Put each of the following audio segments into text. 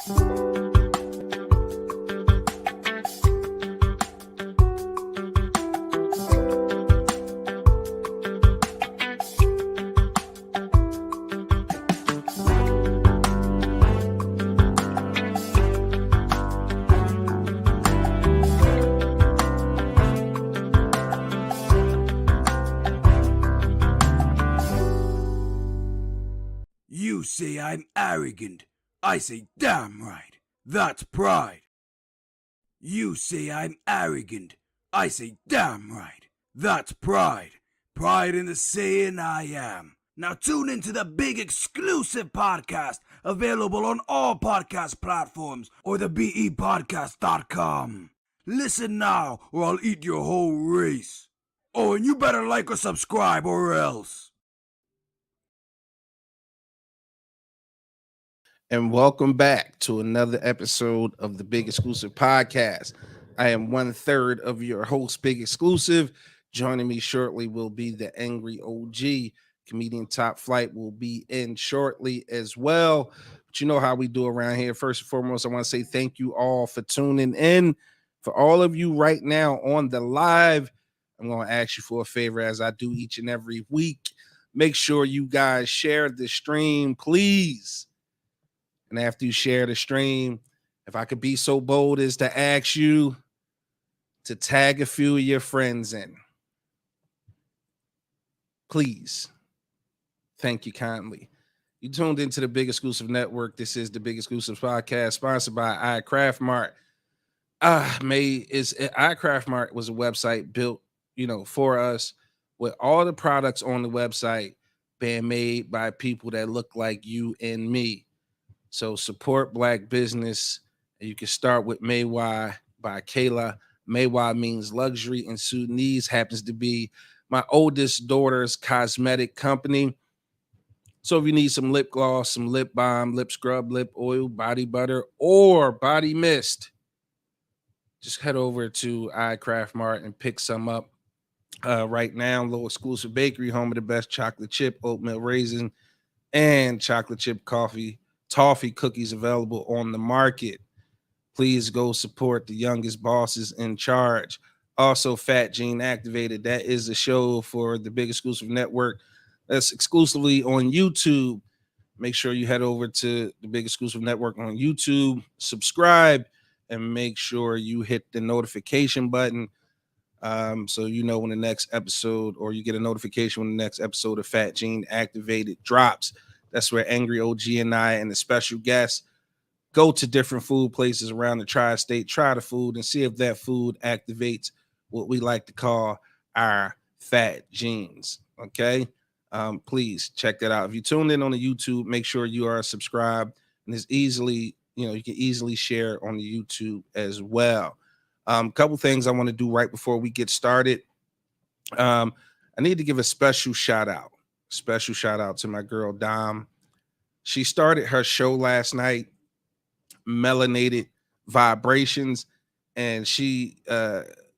You say I'm arrogant. I say damn right. That's pride. You say I'm arrogant. I say damn right. That's pride. Pride in the saying I am. Now tune into the big exclusive podcast available on all podcast platforms or the BEpodcast.com. Listen now or I'll eat your whole race. Oh, and you better like or subscribe or else. And welcome back to another episode of the Big Exclusive Podcast. I am 1/3 of your host, Big Exclusive. Joining me shortly will be the Angry OG. Comedian Topp Fliight will be in shortly as well. But you know how we do around here. First and foremost, I want to say thank you all for tuning in. For all of you right now on the live, I'm going to ask you for a favor as I do each and every week. Make sure you guys share the stream, please. And after you share the stream, if I could be so bold as to ask you to tag a few of your friends in. Please. Thank you kindly. You tuned into the Big Exclusive Network. This is the Big Exclusive Podcast, sponsored by iCraft Mart. iCraft Mart was a website built, for us with all the products on the website being made by people that look like you and me. So support Black business. You can start with Maywai by Kayla. Maywai means luxury in Sudanese, happens to be my oldest daughter's cosmetic company. So if you need some lip gloss, some lip balm, lip scrub, lip oil, body butter, or body mist, just head over to iCraft Mart and pick some up. Right now, little exclusive bakery, home of the best chocolate chip, oatmeal raisin, and chocolate chip toffee cookies available on the market. Please go support the youngest bosses in charge. Also, Fat Gene Activated. That is the show for the Big Exclusive Network. That's exclusively on YouTube. Make sure you head over to the Big Exclusive Network on YouTube, subscribe, and make sure you hit the notification button so you know when the next episode, or you get a notification when the next episode of Fat Gene Activated drops. That's where Angry OG and I and the special guests go to different food places around the tri-state, try the food, and see if that food activates what we like to call our fat genes. Okay? Please check that out. If you tuned in on the YouTube, make sure you are subscribed, and it's easily, you can easily share on the YouTube as well. Couple things I want to do right before we get started. I need to give a special shout out to my girl Dom. She started her show last night, Melanated Vibrations, and she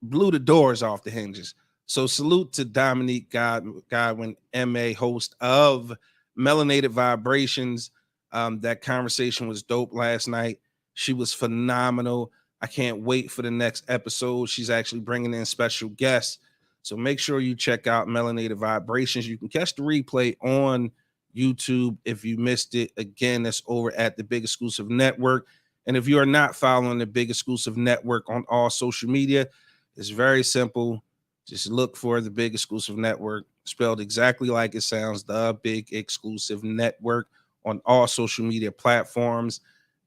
blew the doors off the hinges. So salute to Dominique Godwin, MA, host of Melanated Vibrations. That conversation was dope last night. She was phenomenal. I can't wait for the next episode. She's actually bringing in special guests. So make sure you check out Melanated Vibrations. You can catch the replay on YouTube if you missed it. Again, that's over at the Big Exclusive Network. And if you are not following the Big Exclusive Network on all social media, it's very simple. Just look for the Big Exclusive Network, spelled exactly like it sounds, the Big Exclusive Network, on all social media platforms,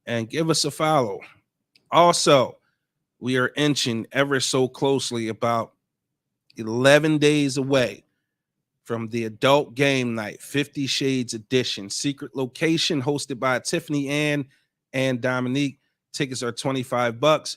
and give us a follow. Also, we are inching ever so closely, about 11 days away from the adult game night, 50 Shades Edition, secret location, hosted by Tiffany Ann and Dominique. Tickets are $25.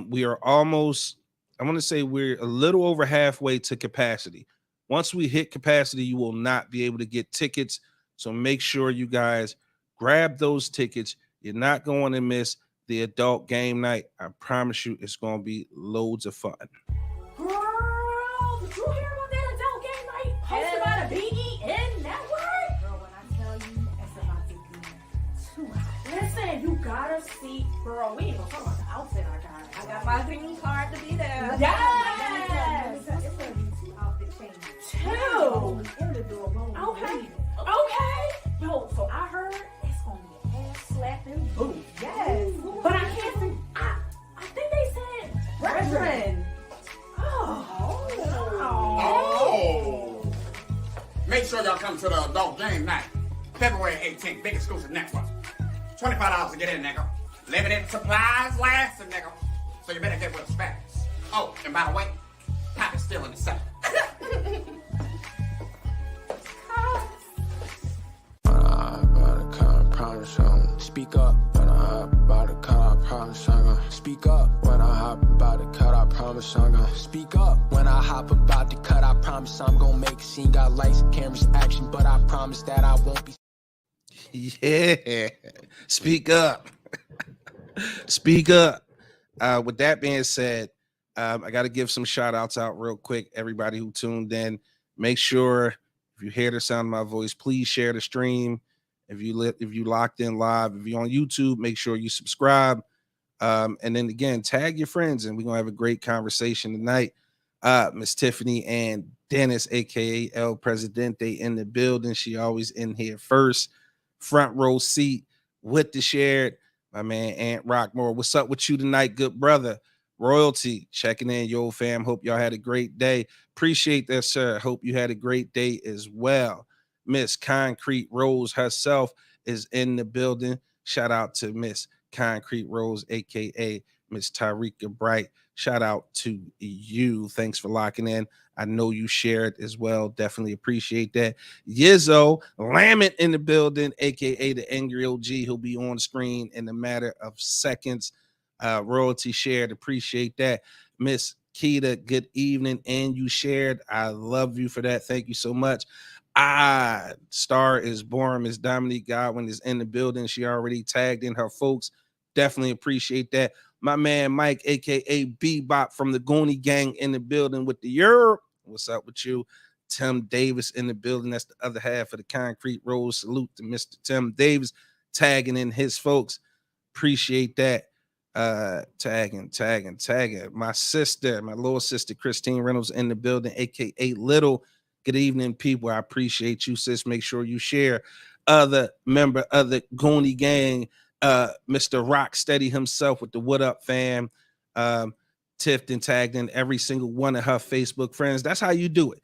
We are almost, I want to say we're a little over halfway to capacity. Once we hit capacity, you will not be able to get tickets. So make sure you guys grab those tickets. You're not going to miss the adult game night. I promise you it's going to be loads of fun. Girl, did you hear about that adult game night hosted by the BEN Network? Girl, when I tell you, it's about to be too hot. Listen, you gotta see, girl. We ain't gonna talk about the outfit I got. I got my green card to be there. Yes. It's gonna be 2 outfit changes. 2. In the door. Okay. Yo, so I heard it's gonna be an ass slapping booth. Yes. But I can't think. I think they said brethren. Oh. Make sure y'all come to the adult game night. February 18th, big exclusive network. $25 to get in, nigga. Limited supplies lasting, nigga. So you better get with the specs. Oh, and by the way, Pop is still in the set. Speak up when I hop about to cut, I promise I'm gonna speak up when I hop about to cut, I promise I'm gonna speak up when I hop about to cut, I promise I'm gonna make a scene, got lights, cameras, action, but I promise that I won't be. Yeah, speak up. Speak up. With that being said, I got to give some shout outs out real quick. Everybody who tuned in, make sure if you hear the sound of my voice, please share the stream. If you locked in live, if you're on YouTube, make sure you subscribe. And then again, tag your friends, and we're gonna have a great conversation tonight. Miss Tiffany and Dennis, aka El Presidente, in the building. She always in here first, front row seat with the shared. My man Aunt Rockmore, what's up with you tonight, good brother? Royalty checking in, yo fam. Hope y'all had a great day. Appreciate that, sir. Hope you had a great day as well. Miss Concrete Rose herself is in the building. Shout out to Miss Concrete Rose, aka Miss Tarika Bright. Shout out to you. Thanks for locking in. I know you shared as well. Definitely appreciate that. Yizzo Lamont in the building, aka the Angry OG. He'll be on screen in a matter of seconds. Royalty shared. Appreciate that. Miss Keita, good evening. And you shared. I love you for that. Thank you so much. Star is born. Miss Dominique Godwin is in the building. She already tagged in her folks. Definitely appreciate that. My man Mike, aka Bebop from the Goonie Gang, in the building with the Europe. What's up with you? Tim Davis in the building. That's the other half of the Concrete Rose. Salute to Mr. Tim Davis tagging in his folks. Appreciate that. Tagging. My sister, my little sister, Christine Reynolds in the building, aka Little. Good evening, people. I appreciate you, sis. Make sure you share. Other member of the Goonie Gang, Mr. Rocksteady himself with the What Up fam. Tiffed and tagged in every single one of her Facebook friends. That's how you do it.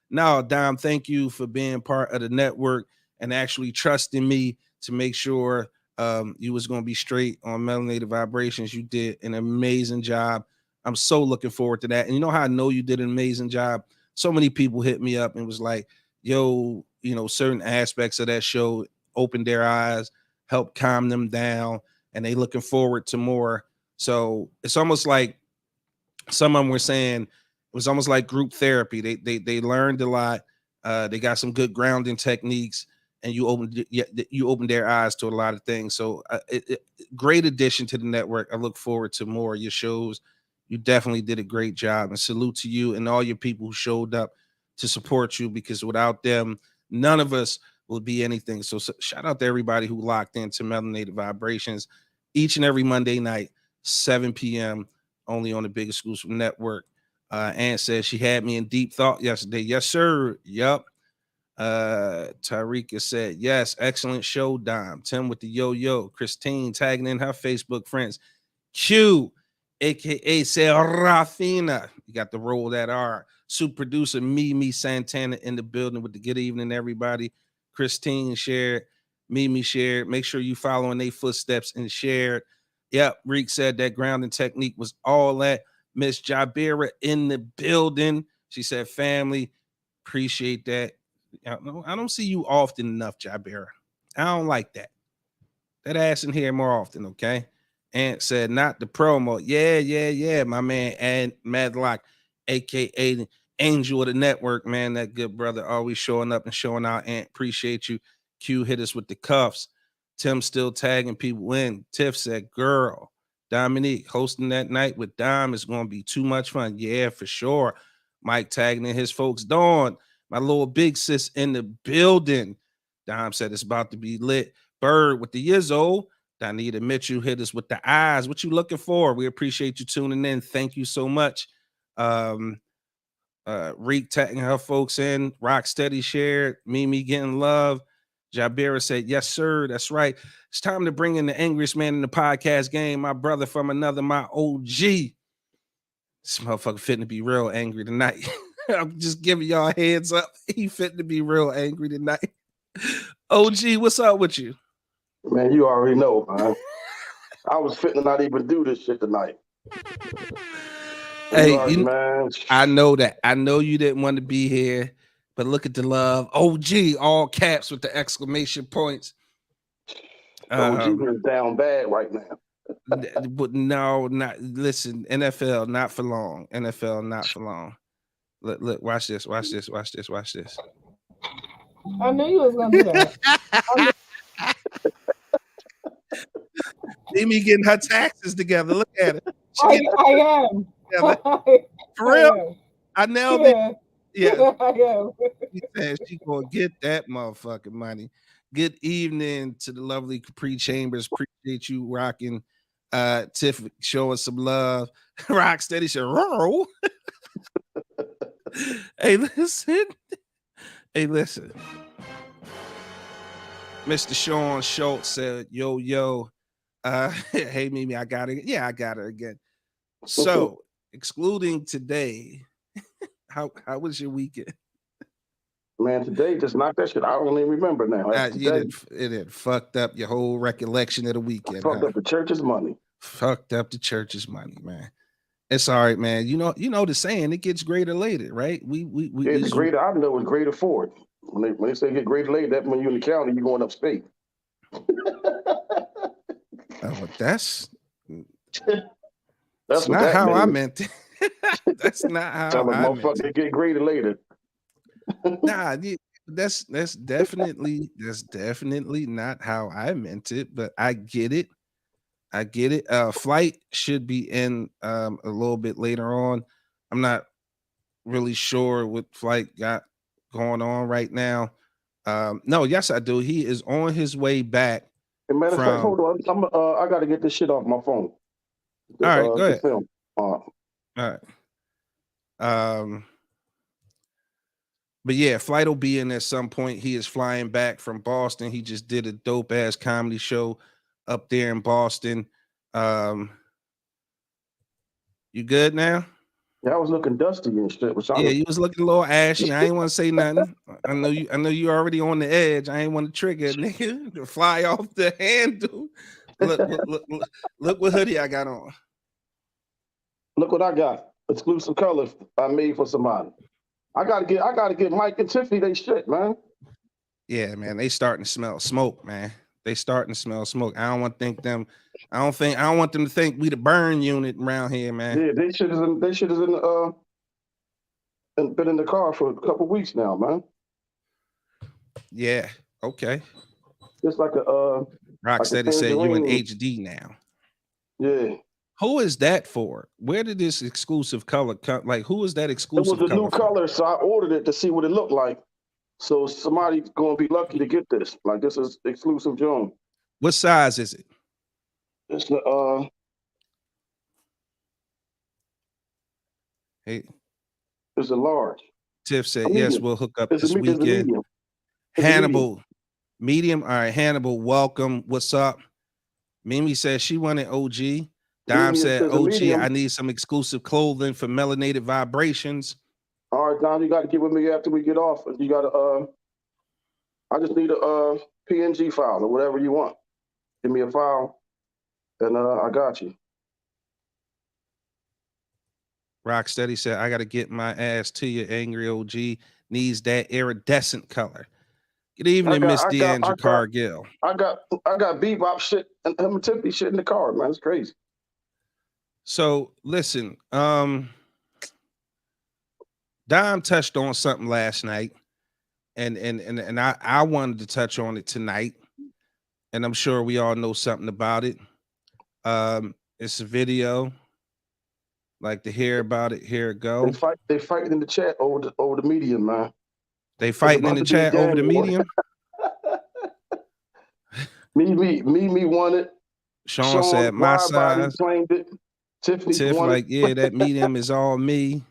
Now, Dom, thank you for being part of the network and actually trusting me to make sure you was going to be straight on Melanated Vibrations. You did an amazing job. I'm so looking forward to that. And you know how I know you did an amazing job? So many people hit me up and was like, yo, certain aspects of that show opened their eyes, helped calm them down, and they looking forward to more. So it's almost like some of them were saying it was almost like group therapy. They learned a lot. They got some good grounding techniques, and you opened their eyes to a lot of things. So great addition to the network. I look forward to more of your shows. You definitely did a great job, and salute to you and all your people who showed up to support you, because without them, none of us will be anything. So shout out to everybody who locked into Melanated Vibrations each and every Monday night, 7 p.m., only on the Big Exclusive Network. Ann says she had me in deep thought yesterday. Yes, sir. Yup. Tarika said, yes, excellent show, Dom. Tim with the yo-yo. Christine tagging in her Facebook friends. Q, aka Serafina. You got to roll that R. Super producer Mimi Santana in the building with the good evening, everybody. Christine shared. Mimi shared. Make sure you follow in their footsteps and shared. Yep, Reek said that grounding technique was all that. Miss Jabira in the building. She said, family, appreciate that. I don't see you often enough, Jabira. I don't like that. That ass in here more often, okay? Ant said, not the promo. Yeah, my man, and Madlock, aka Angel of the Network, man. That good brother always showing up and showing out. Ant, appreciate you. Q hit us with the cuffs. Tim still tagging people in. Tiff said, girl, Dominique hosting that night with Dom is going to be too much fun. Yeah, for sure. Mike tagging in his folks. Dawn, my little big sis in the building. Dom said it's about to be lit. Bird with the Yizzo. Donita Mitchell hit us with the eyes. What you looking for? We appreciate you tuning in. Thank you so much. Reek tagging her folks in. Rocksteady shared. Mimi getting love. Jabira said, yes, sir. That's right. It's time to bring in the angriest man in the podcast game. My brother from another, my OG. This motherfucker fitting to be real angry tonight. I'm just giving y'all a heads up. He fitting to be real angry tonight. OG, what's up with you? Man, you already know, man. I was fitting to not even do this shit tonight. Hey, man. I know that. I know you didn't want to be here, but look at the love. OG, all caps with the exclamation points. OG is down bad right now. But no, not listen. NFL not for long. NFL not for long. Look, watch this. Watch this. Watch this. Watch this. I knew you was gonna do that. Mimi getting her taxes together. Look at it. I am. For real? I nailed it. Yeah. I am. She said she gonna get that motherfucking money. Good evening to the lovely Capri Chambers. Appreciate you rocking. Tiff showing some love. Rocksteady said, "Roll." Hey, listen. Hey, listen. Mr. Sean Schultz said, yo. Hey, Mimi, I got it. Yeah, I got it again. So, excluding today, how was your weekend? Man, today just knocked that shit. I don't even remember now. It had fucked up your whole recollection of the weekend. Fucked up the church's money. Fucked up the church's money, man. It's all right, man. You know the saying, it gets greater later, right? It's greater. I know it's greater forward. When they say get greater later, that when you're in the county, you're going upstate. That's not that how means. I meant it. That's not how I meant it. Get greater later. Nah, that's definitely not how I meant it, but I get it. Flight should be in a little bit later on. I'm not really sure what Flight got going on right now. No, yes, I do. He is on his way back. As a matter of fact, hold on. I got to get this shit off my phone. All right, go ahead. Film. All right. But yeah, Flight will be in at some point. He is flying back from Boston. He just did a dope ass comedy show up there in Boston. You good now? Yeah, I was looking dusty and shit. You was looking a little ashy. I ain't want to say nothing. I know you already on the edge. I ain't want to trigger it, nigga, to fly off the handle. Look what hoodie I got on. Look what I got. Exclusive colors I made for somebody. I gotta get Mike and Tiffany they shit, man. Yeah, man. They starting to smell smoke, man. They starting to smell smoke. I don't want them to think we the burn unit around here, man. Yeah, they should have been in the car for a couple weeks now, man. Yeah, okay. Just like a Rocksteady said you in HD now. Yeah. Who is that for? Where did this exclusive color come? Like, who is that exclusive color? It was a new color, so I ordered it to see what it looked like. So somebody's gonna be lucky to get this. Like, this is exclusive Joan. What size is it? It's the Hey, it's a large. Tiff said yes, we'll hook up it's this weekend. Hannibal, medium. All right, Hannibal, welcome. What's up? Mimi said she wanted OG. Dime said OG, I need some exclusive clothing for melanated vibrations. All right, Dom, you got to get with me after we get off. You got to I just need a PNG file or whatever you want. Give me a file, and I got you. Rocksteady said, I got to get my ass to you, angry OG. Needs that iridescent color. Good evening, Miss Deandra Cargill. I got bebop shit and him and Tiffany shit in the car, man. It's crazy. So listen, Dom touched on something last night, and I wanted to touch on it tonight, and I'm sure we all know something about it. It's a video. Like to hear about it. Here it go. They fighting in the chat over the medium, man. They fighting in the chat over the medium. Me won it. Sean said my wide body size. claimed it. Tiffany Tiff wanted. like, yeah, that medium is all me.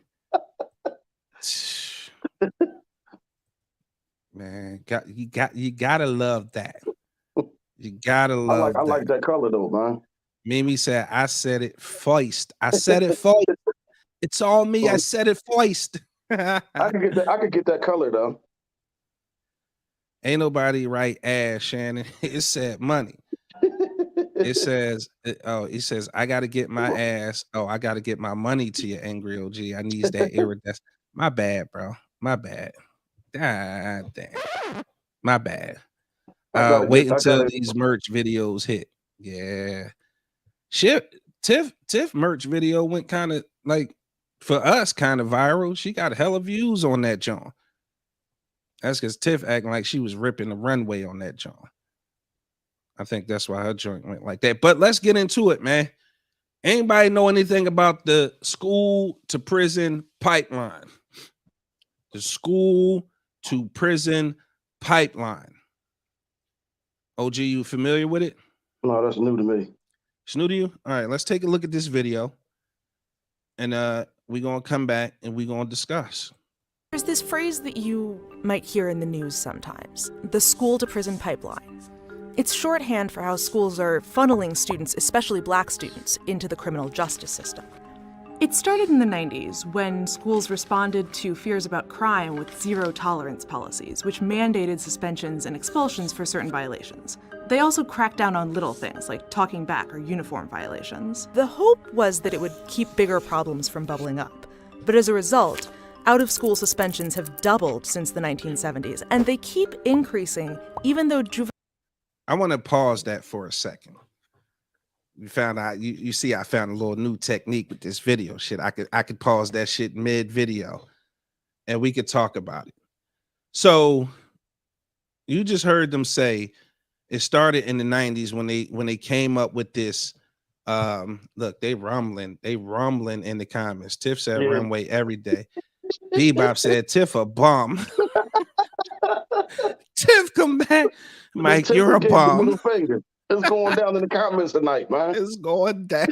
Man, you gotta love that. You gotta love I like that color though, man. Mimi said, I said it first. I said it first. It's all me. I said it first. I could get that color though. Ain't nobody right ass, Shannon. It said money. It says, he says, I gotta get my ass. Oh, I gotta get my money to your angry OG. I needs that iridescent. My bad, bro. My bad. God damn. My bad. Wait until these merch videos hit. Yeah. Shit. Tiff merch video went kind of like for us kind of viral. She got hella views on that joint. That's because Tiff acting like she was ripping the runway on that joint. I think that's why her joint went like that. But let's get into it, man. Anybody know anything about the school to prison pipeline? The school to prison pipeline. OG, you familiar with it? No, that's new to me. It's new to you? All right, let's take a look at this video. And we're going to come back and we're going to discuss. There's this phrase that you might hear in the news sometimes, the school to prison pipeline. It's shorthand for how schools are funneling students, especially black students, into the criminal justice system. It started in the 90s when schools responded to fears about crime with zero-tolerance policies, which mandated suspensions and expulsions for certain violations. They also cracked down on little things like talking back or uniform violations. The hope was that it would keep bigger problems from bubbling up. But as a result, out-of-school suspensions have doubled since the 1970s, and they keep increasing even though I want to pause that for a second. We found out, you see, I found a little new technique with this video shit. I could pause that shit mid video and we could talk about it. So you just heard them say it started in the 90s when they came up with this. Look, they rumbling in the comments. Tiff said runway every day. Bebop said Tiff a bum. Tiff come back. Mike, you're a bum. It's going down in the comments tonight, man. It's going down.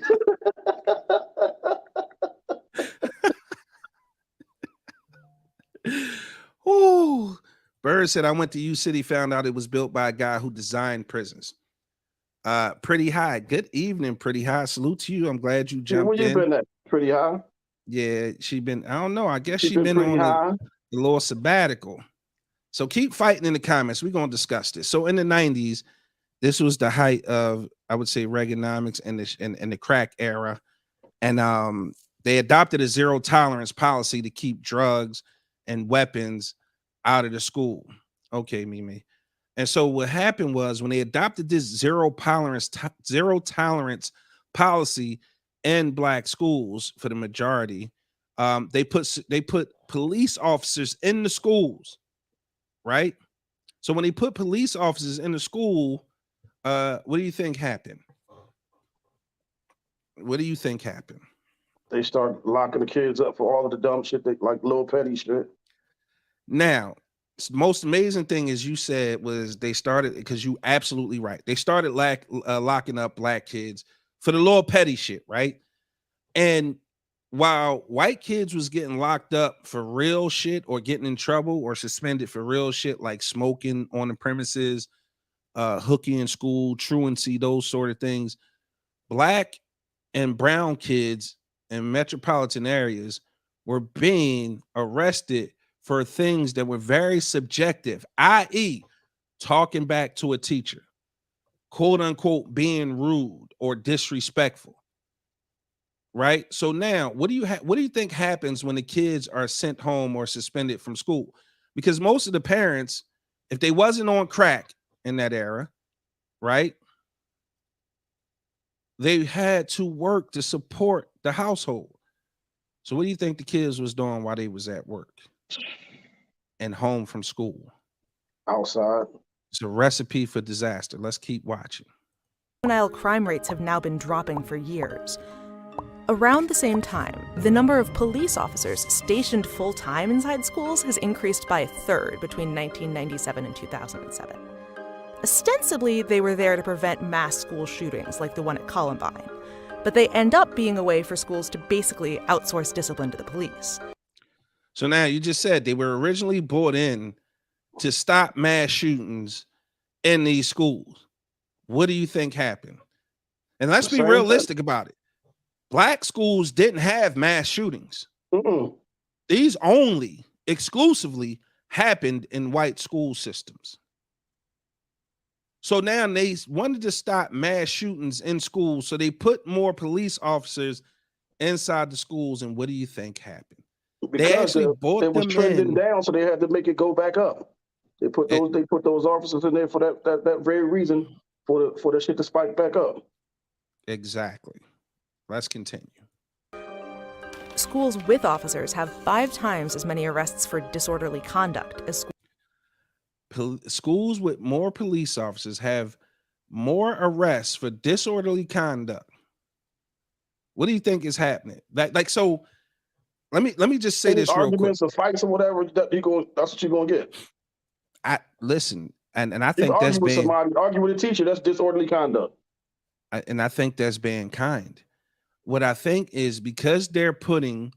Oh, Bird said, I went to U City, found out it was built by a guy who designed prisons. Pretty High. Good evening, Pretty High. Salute to you. I'm glad you jumped where you been at? Pretty High? Yeah, she been, I don't know. I guess she been on the little sabbatical. So keep fighting in the comments. We're going to discuss this. So in the 90s, this was the height of, I would say, Reaganomics and the crack era. And they adopted a zero tolerance policy to keep drugs and weapons out of the school. Okay, Mimi. And so what happened was when they adopted this zero tolerance policy in black schools for the majority, they put police officers in the schools, right? So when they put police officers in the school, what do you think happened? What do you think happened? They start locking the kids up for all of the dumb shit, like little petty shit. Now, the most amazing thing is you said was they started, because you absolutely right. They started locking up black kids for the little petty shit, right? And while white kids was getting locked up for real shit or getting in trouble or suspended for real shit like smoking on the premises, hooking in school, truancy, those sort of things, black and brown kids in metropolitan areas were being arrested for things that were very subjective, i.e., talking back to a teacher, quote unquote, being rude or disrespectful. Right? So now, what do you think happens when the kids are sent home or suspended from school? Because most of the parents, if they wasn't on crack in that era, right, they had to work to support the household. So what do you think the kids was doing while they was at work and home from school? Outside. It's a recipe for disaster. Let's keep watching. Juvenile crime rates have now been dropping for years. Around the same time, the number of police officers stationed full-time inside schools has increased by a third between 1997 and 2007. Ostensibly, they were there to prevent mass school shootings like the one at Columbine. But they end up being a way for schools to basically outsource discipline to the police. So now you just said they were originally brought in to stop mass shootings in these schools. What do you think happened? And let's be realistic about it. Black schools didn't have mass shootings. These only exclusively happened in white school systems. So now they wanted to stop mass shootings in schools, so they put more police officers inside the schools. And what do you think happened? Because they actually bought it was them trending in. down, so they had to make it go back up. They put those officers in there for that very reason, for the shit to spike back up. Exactly. Let's continue. Schools with officers have 5 times as many arrests for disorderly conduct as Schools with more police officers have more arrests for disorderly conduct. What do you think is happening? So let me just say this real quick. Arguments or fights or whatever, that's what you're gonna get. I think that's with being, somebody, argue with a teacher, that's disorderly conduct. and I think that's being kind. What I think is because they're putting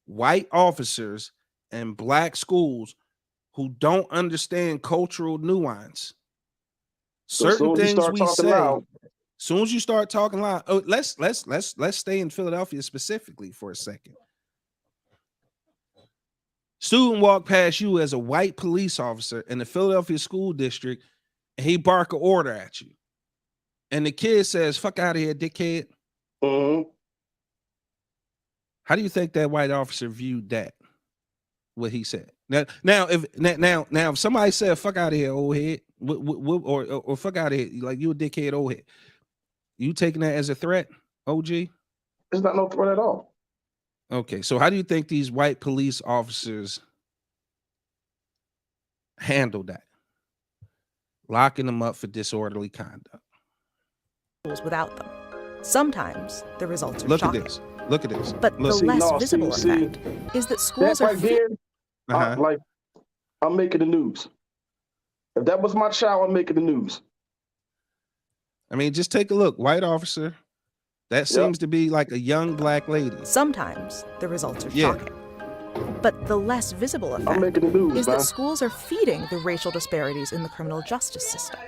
white officers in black schools who don't understand cultural nuance. Certain things we say. As soon as you start talking loud, let's stay in Philadelphia specifically for a second. Student walk past you as a white police officer in the Philadelphia school district, and he bark an order at you, and the kid says, "Fuck out of here, dickhead." How do you think that white officer viewed that? What he said. Now, if somebody said, "Fuck out of here, old head," or "Fuck out of here," like you a dickhead, old head, you taking that as a threat, OG? It's not no threat at all. Okay, so how do you think these white police officers handle that? Locking them up for disorderly conduct. Without them. Sometimes the results are shocking. Look at this. But the less visible effect is that schools are like, I'm making the news. If that was my child, I'm making the news. I mean, just take a look. White officer. That seems to be like a young black lady. Sometimes the results are shocking. But the less visible effect is that schools are feeding the racial disparities in the criminal justice system.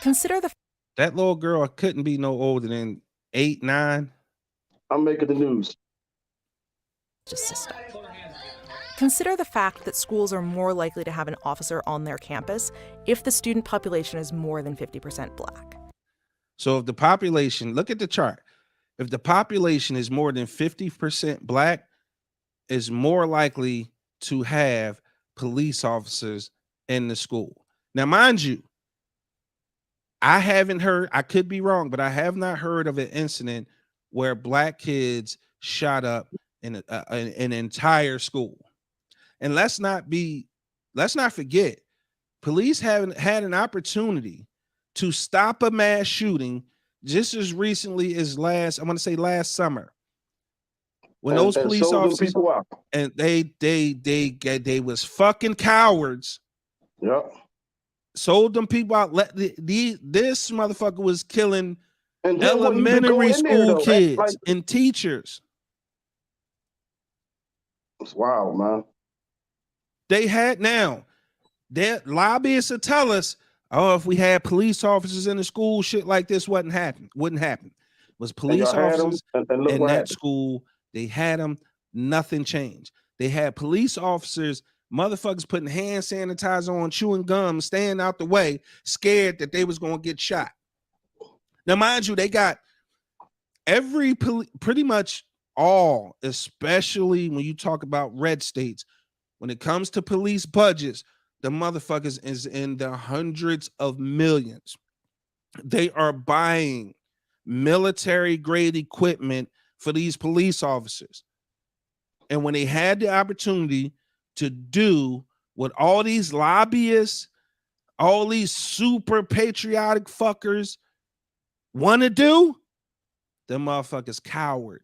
Consider that little girl couldn't be no older than 8, 9. I'm making the news. System. Consider the fact that schools are more likely to have an officer on their campus if the student population is more than 50% black. So if the population, look at the chart. If the population is more than 50% black, is more likely to have police officers in the school. Now, mind you, I haven't heard, I could be wrong, but I have not heard of an incident where black kids shot up in an entire school. And let's not forget, police haven't had an opportunity to stop a mass shooting just as recently as last summer, when those police officers and they was fucking cowards. Yep. Sold them people out. This motherfucker was killing elementary school kids and teachers. It's wild, man. They had their lobbyists will tell us, oh, if we had police officers in the school, shit like this wouldn't happen. Was police officers in that school, they had them, nothing changed. They had police officers, motherfuckers putting hand sanitizer on, chewing gum, staying out the way, scared that they was going to get shot. Now, mind you, they got pretty much all, especially when you talk about red states, when it comes to police budgets, the motherfuckers is in the hundreds of millions. They are buying military grade equipment for these police officers. And when they had the opportunity to do what all these lobbyists, all these super patriotic fuckers want to do, them motherfuckers coward.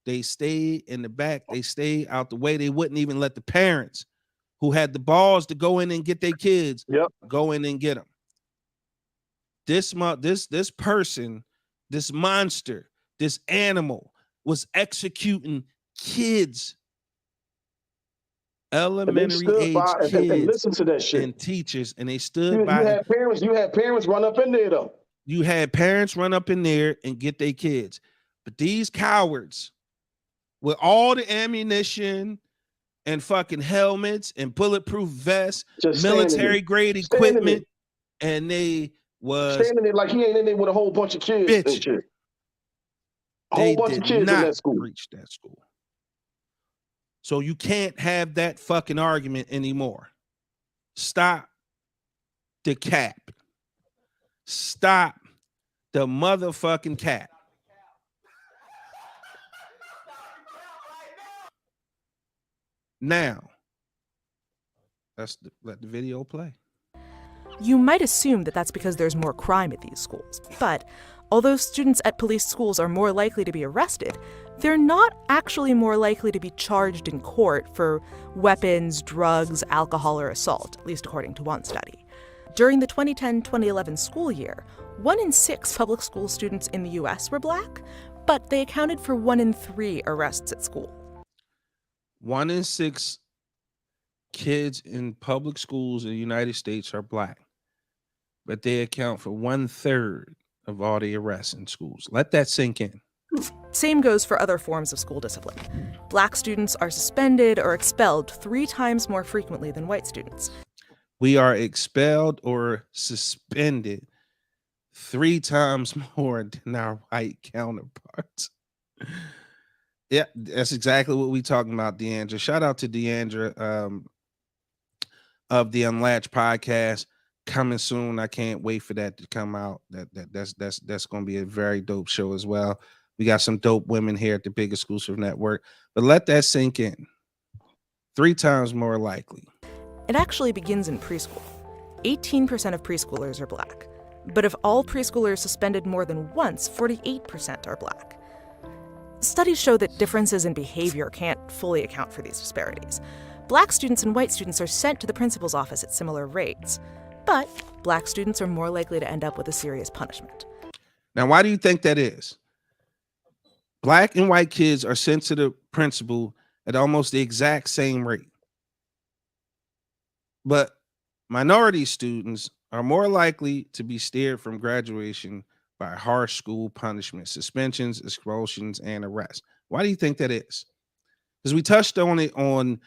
They stayed in the back. They stayed out the way. They wouldn't even let the parents who had the balls to go in and get their kids go in and get them. this person, this monster, this animal was executing kids, elementary age and kids listen to that shit. and teachers, and they stood You by. had parents run up in there though. You had parents run up in there and get their kids. But these cowards with all the ammunition and fucking helmets and bulletproof vests, Just military grade equipment, and they was standing there like he ain't in there with a whole bunch of kids and bitch. shit. A They whole bunch did of kids in not that school. reach that school. So you can't have that fucking argument anymore. Stop the cap. Stop the motherfucking cap. Now, let the video play. You might assume that that's because there's more crime at these schools, but although students at police schools are more likely to be arrested, they're not actually more likely to be charged in court for weapons, drugs, alcohol, or assault, at least according to one study. During the 2010-2011 school year, 1 in 6 public school students in the US were black, but they accounted for 1 in 3 arrests at school. 1 in 6 kids in public schools in the United States are black, but they account for 1/3 of all the arrests in schools. Let that sink in. Same goes for other forms of school discipline. Black students are suspended or expelled 3 times more frequently than white students. We are expelled or suspended 3 times more than our white counterparts. Yeah, that's exactly what we talking about, Deandra. Shout out to Deandra of the Unlatched podcast. Coming soon. I can't wait for that to come out. That's going to be a very dope show as well. We got some dope women here at the Big Exclusive Network, but let that sink in. 3 times more likely. It actually begins in preschool. 18% of preschoolers are black. But if all preschoolers suspended more than once, 48% are black. Studies show that differences in behavior can't fully account for these disparities. Black students and white students are sent to the principal's office at similar rates. But black students are more likely to end up with a serious punishment. Now, why do you think that is? Black and white kids are sent to the principal at almost the exact same rate. But minority students are more likely to be steered from graduation by harsh school punishment, suspensions, expulsions, and arrests. Why do you think that is? Because we touched on it on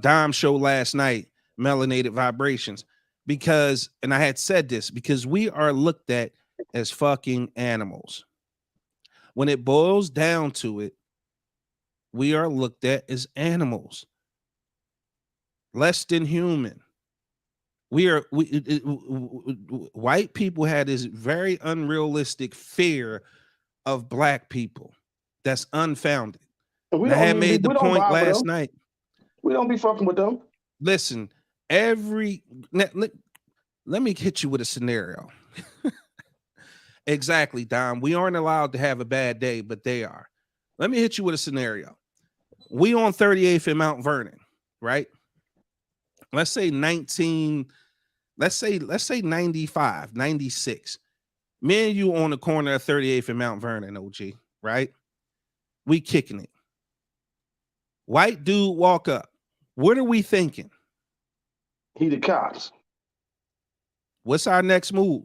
Dom's show last night, Melanated Vibrations. Because, and I had said this, because we are looked at as fucking animals. When it boils down to it, we are looked at as animals. Less than human. White people had this very unrealistic fear of black people that's unfounded. I had made the point last night. We don't be fucking with them. Listen, let me hit you with a scenario. Exactly, Dom. We aren't allowed to have a bad day, but they are. Let me hit you with a scenario. We on 38th and Mount Vernon, right? Let's say 95, 96. Me and you on the corner of 38th and Mount Vernon, OG, right? We kicking it. White dude walk up. What are we thinking? He the cops. What's our next move?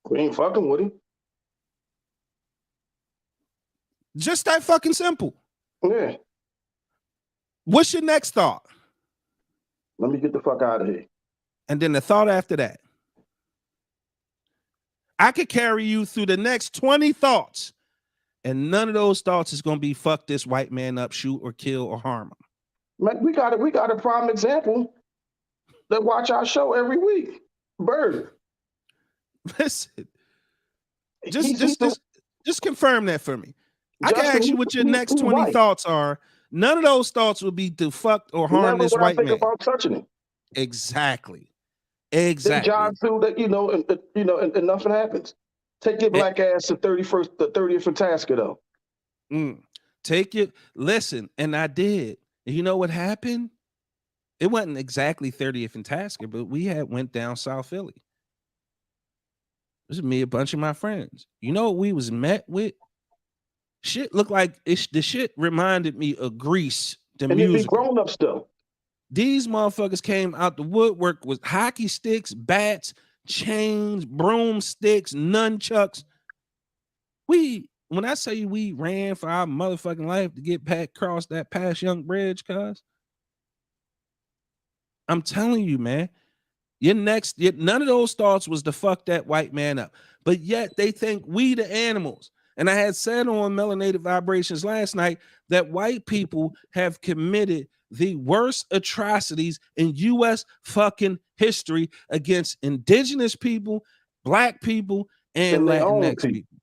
We ain't fucking with him. Just that fucking simple. Yeah. What's your next thought? Let me get the fuck out of here. And then the thought after that. I could carry you through the next 20 thoughts, and none of those thoughts is going to be fuck this white man up, shoot or kill or harm him. Man, we got a prime example that watch our show every week. Bird. Listen, just confirm that for me. I can ask you what your next 20 thoughts are. None of those thoughts would be to fuck or harm this white man. About touching him. Exactly. Exactly. John too, that and nothing happens. Take your black ass to 30th and Tasker though. Take it. Listen, and I did. And you know what happened? It wasn't exactly 30th and Tasker, but we went down South Philly. This is me, a bunch of my friends. You know what we was met with? Shit looked like the shit reminded me of Grease, the And they be musical. grown up still. These motherfuckers came out the woodwork with hockey sticks, bats, chains, broomsticks, nunchucks. When I say we ran for our motherfucking life to get across that Pass Young Bridge, cuz I'm telling you, man, none of those thoughts was to fuck that white man up. But yet they think we the animals. And I had said on Melanated Vibrations last night that white people have committed the worst atrocities in U.S. fucking history against indigenous people, black people, and their own Latinx people.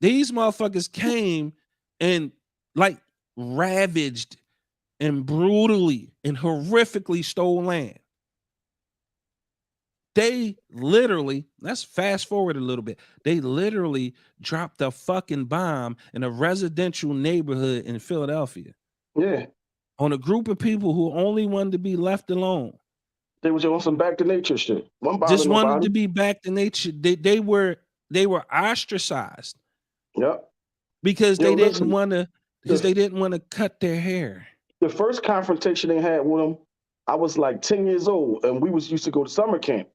These motherfuckers came and like ravaged and brutally and horrifically stole land. They literally, let's fast forward a little bit. They literally dropped a fucking bomb in a residential neighborhood in Philadelphia. Yeah. On a group of people who only wanted to be left alone. They was on some back to nature shit. Just wanted to be back to nature. They were ostracized. Yep. Because they didn't want to cut their hair. The first confrontation they had with them, I was like 10 years old, and we used to go to summer camp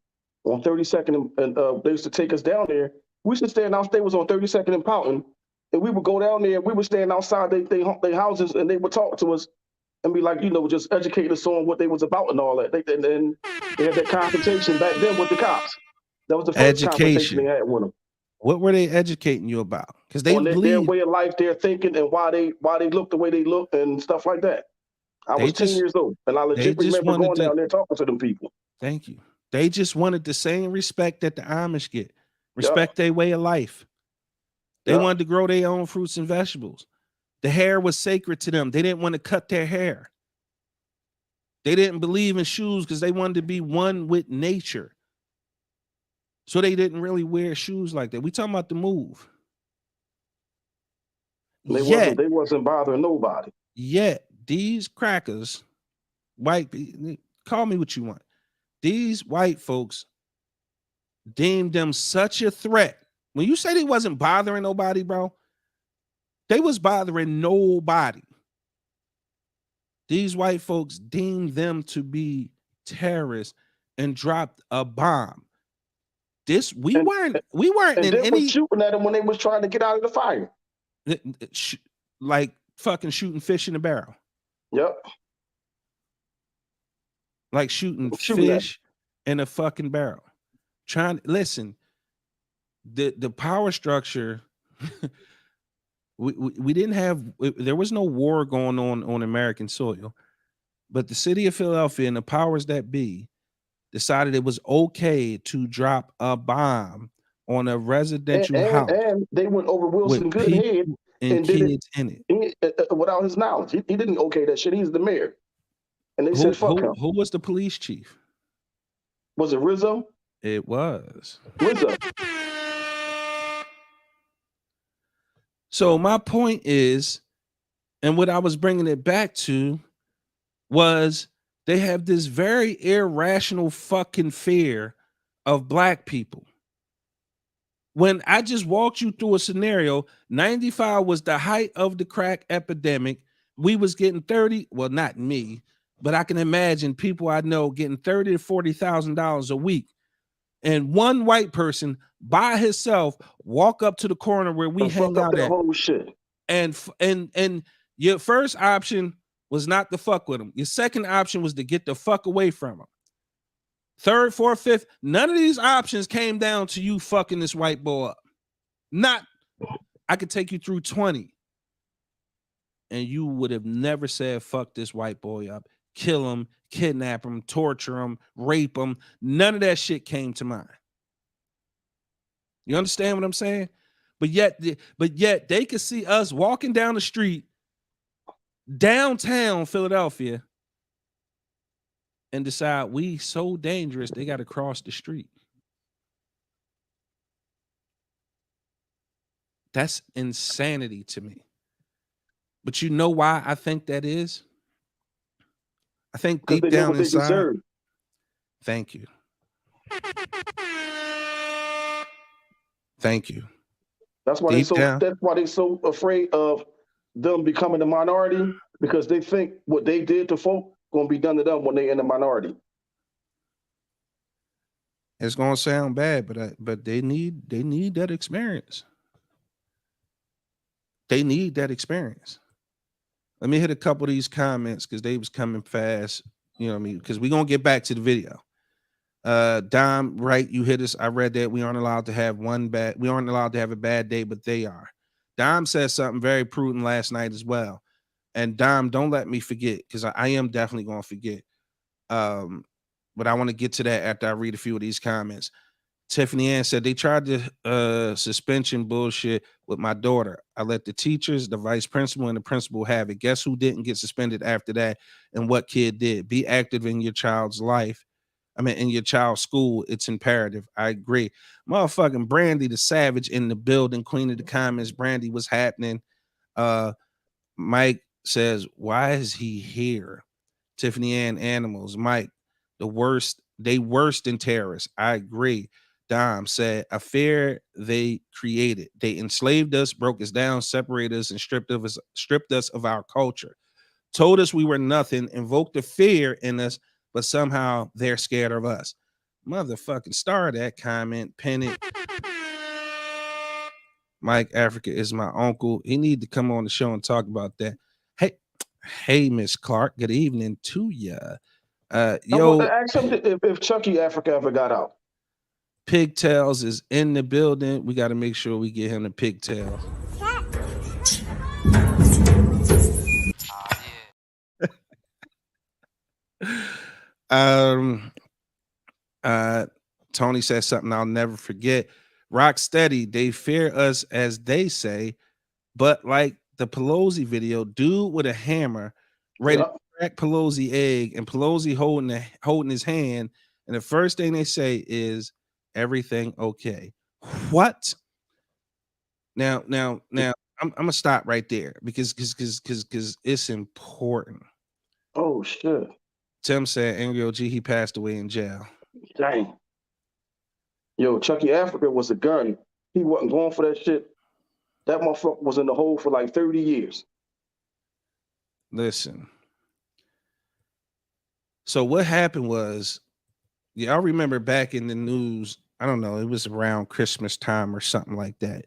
on 32nd, and they used to take us down there. We used to stand out. They was on 32nd and Poughton, and we would go down there. We would stand outside their houses, and they would talk to us and be like, just educate us on what they was about and all that. And then they had that confrontation back then with the cops. That was the first confrontation they had with them. What were they educating you about? Because they believe their way of life, their thinking, and why they look the way they look and stuff like that. I was 10 years old, and I legit remember going down there talking to them people. Thank you. They just wanted the same respect that the Amish get. Respect their way of life. They wanted to grow their own fruits and vegetables. The hair was sacred to them. They didn't want to cut their hair. They didn't believe in shoes because they wanted to be one with nature. So they didn't really wear shoes like that. We talking about the move. They wasn't bothering nobody. Yet these crackers, white, call me what you want. These white folks deemed them such a threat. When you say they wasn't bothering nobody, bro, they was bothering nobody. These white folks deemed them to be terrorists and dropped a bomb. We weren't in any shooting at them when they was trying to get out of the fire. Like fucking shooting fish in a barrel. Yep. Like shooting fish in a fucking barrel. Listen, the power structure, we didn't have, there was no war going on American soil, but the city of Philadelphia and the powers that be decided it was okay to drop a bomb on a residential house. And they went over Wilson Goodhead and kids in it without his knowledge. He didn't okay that shit. He's the mayor. And they said, fuck him. Who was the police chief? Was it Rizzo? It was. Rizzo. So my point is, and what I was bringing it back to was they have this very irrational fucking fear of black people. When I just walked you through a scenario, 95 was the height of the crack epidemic. We was getting 30, well, not me, but I can imagine people I know getting $30,000 to $40,000 a week. And one white person by himself walk up to the corner where we hang out at. Whole shit. And your first option was not to fuck with him. Your second option was to get the fuck away from him. Third, fourth, fifth, none of these options came down to you fucking this white boy up. I could take you through 20. And you would have never said, fuck this white boy up, kill him, kidnap him, torture him, rape him. None of that shit came to mind. You understand what I'm saying? But yet they could see us walking down the street, downtown Philadelphia, and decide we so dangerous they got to cross the street. That's insanity to me. But you know why I think that is? I think deep down inside. Thank you. Thank you. That's why Deep down. That's why they so afraid of them becoming the minority, because they think what they did to folk gonna be done to them when they in the minority. It's gonna sound bad, but they need that experience. They need that experience. Let me hit a couple of these comments because they was coming fast. You know what I mean? Because we're gonna get back to the video. Dom, right? You hit us. I read that we aren't allowed to have we aren't allowed to have a bad day, but they are. Dom said something very prudent last night as well. And Dom, don't let me forget, because I am definitely gonna forget. But I want to get to that after I read a few of these comments. Tiffany Ann said they tried the suspension bullshit with my daughter. I let the teachers, the vice principal, and the principal have it. Guess who didn't get suspended after that? And what kid did? Be active in your child's life. I mean, in your child's school, it's imperative. I agree. Motherfucking Brandy the Savage in the building, queen of the comments. Brandy, what's happening? Mike says, why is he here? Tiffany Ann Animals. Mike, they worse than terrorists. I agree. Dom said, a fear they created. They enslaved us, broke us down, separated us, and stripped us of our culture. Told us we were nothing, invoked a fear in us, but somehow they're scared of us. Motherfucking star that comment, pin it. Mike Africa is my uncle. He need to come on the show and talk about that. Hey, Miss Clark. Good evening to you. I want to ask him if Chucky Africa ever got out. Pigtails is in the building. We got to make sure we get him the pigtails. Tony says something I'll never forget. Rocksteady, they fear us as they say, but like the Pelosi video, dude with a hammer ready to crack Pelosi egg, and Pelosi holding his hand, and the first thing they say is everything okay. What? Now I'm gonna stop right there because it's important. Oh shit. Tim said Angry OG, he passed away in jail. Dang. Yo, Chucky Africa was a gun. He wasn't going for that shit. That motherfucker was in the hole for like 30 years. Listen. So what happened was, y'all remember back in the news, I don't know, it was around Christmas time or something like that.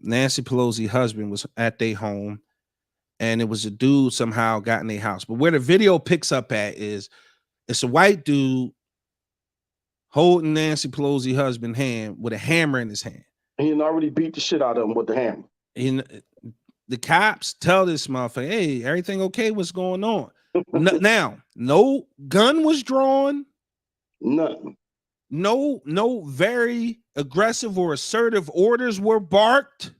Nancy Pelosi's husband was at their home, and it was a dude somehow got in their house. But where the video picks up at is it's a white dude holding Nancy Pelosi's husband's hand with a hammer in his hand. He had already beat the shit out of him with the hammer. The cops tell this motherfucker, hey, everything okay? What's going on? Now, no gun was drawn. Nothing. No very aggressive or assertive orders were barked.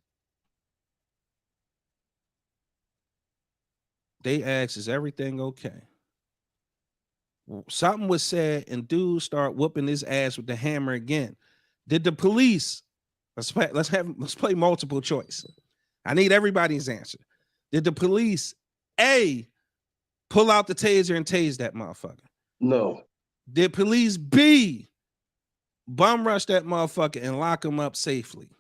They asked, is everything okay? Something was said, and dude start whooping his ass with the hammer again. Did the police, let's play multiple choice. I need everybody's answer. Did the police A, pull out the taser and tase that motherfucker? No. Did police B, bum rush that motherfucker and lock him up safely?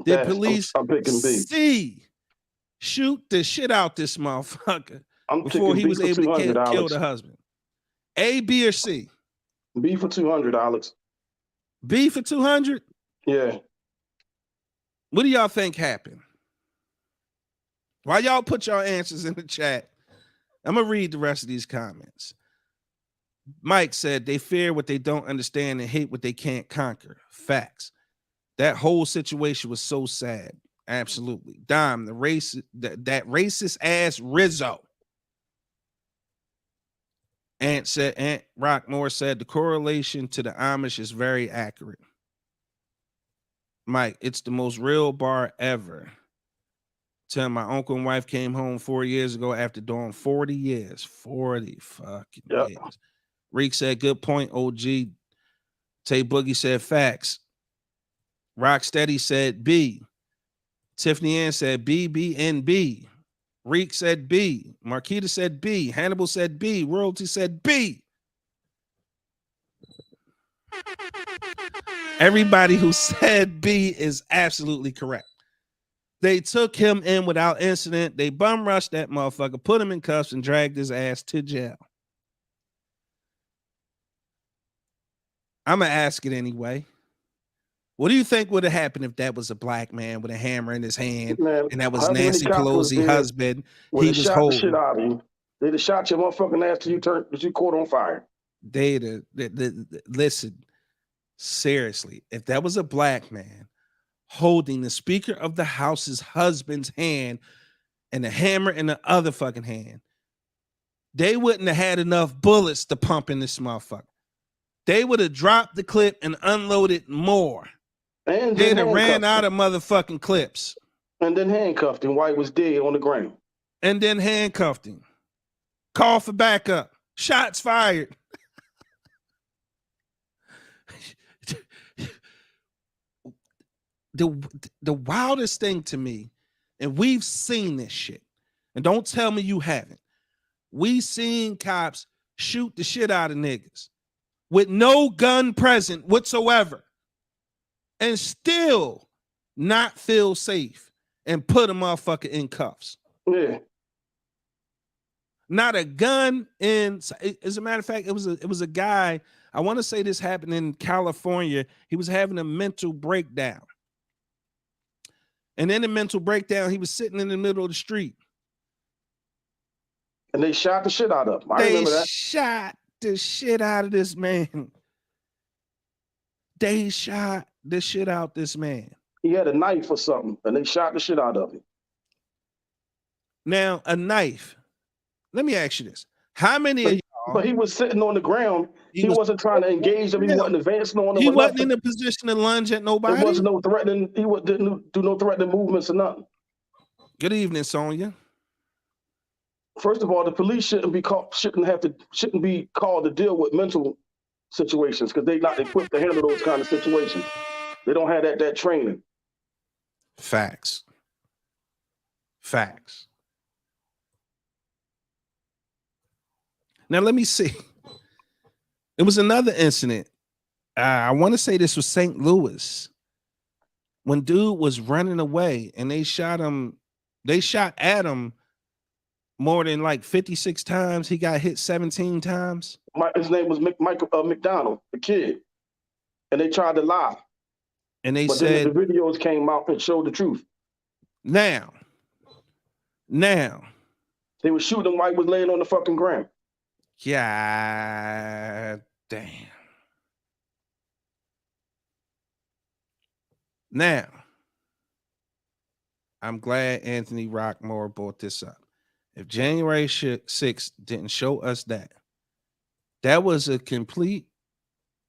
Did police I'm picking B. C, shoot the shit out this motherfucker before he was able to kill the husband? A, B, or C? B for 200, Alex. B for 200? Yeah. What do y'all think happened? While y'all put your answers in the chat, I'm going to read the rest of these comments. Mike said they fear what they don't understand and hate what they can't conquer. Facts. That whole situation was so sad. Absolutely. Dom, that racist ass Rizzo. Aunt Rockmore said the correlation to the Amish is very accurate. Mike, it's the most real bar ever. Tell my uncle and wife came home 4 years ago after doing 40 years. 40 fucking years. Reek said, good point, OG. Tay Boogie said, facts. Rocksteady said B. Tiffany Ann said B, B, and B. Reek said B. Marquita said B. Hannibal said B. Royalty said B. Everybody who said B is absolutely correct. They took him in without incident. They bum rushed that motherfucker, put him in cuffs, and dragged his ass to jail. I'm going to ask it anyway. What do you think would have happened if that was a black man with a hammer in his hand, Man, and that was however many Nancy cops was Pelosi's there husband? would He have was shot the shit holding. out of you. They'd have shot your motherfucking ass till you caught on fire. Listen, seriously, if that was a black man holding the Speaker of the House's husband's hand and the hammer in the other fucking hand, they wouldn't have had enough bullets to pump in this motherfucker. They would have dropped the clip and unloaded more. And They'd then have ran handcuffed out him. of motherfucking clips. And then handcuffed him while he was dead on the ground. And then handcuffed him. Call for backup. Shots fired. The wildest thing to me, and we've seen this shit, and don't tell me you haven't. We seen cops shoot the shit out of niggas with no gun present whatsoever and still not feel safe and put a motherfucker in cuffs. Yeah. Not a gun in. As a matter of fact, it was a guy. I want to say this happened in California. He was having a mental breakdown. And in the mental breakdown, he was sitting in the middle of the street. And they shot the shit out of him. I They remember that. shot the shit out of this man. They shot the shit out this man. He had a knife or something, and they shot the shit out of him. Now, a knife. Let me ask you this. How many of y'all... But he was sitting on the ground. He wasn't trying to engage them. He wasn't advancing on them. He or wasn't nothing. in a position to lunge at nobody. There wasn't no threatening. Didn't do no threatening movements or nothing. Good evening, Sonia. First of all, the police shouldn't be called to deal with mental situations because they're not equipped to handle those kind of situations. They don't have that training. Facts. Now let me see. It was another incident. I want to say this was St. Louis. When dude was running away and they shot him. They shot at him more than like 56 times. He got hit 17 times. His name was Michael McDonald, the kid. And they tried to lie. And they but said then the videos came out and showed the truth. Now. They were shooting while he was laying on the fucking ground. God damn. Now, I'm glad Anthony Rockmore brought this up. If January 6th didn't show us that was a complete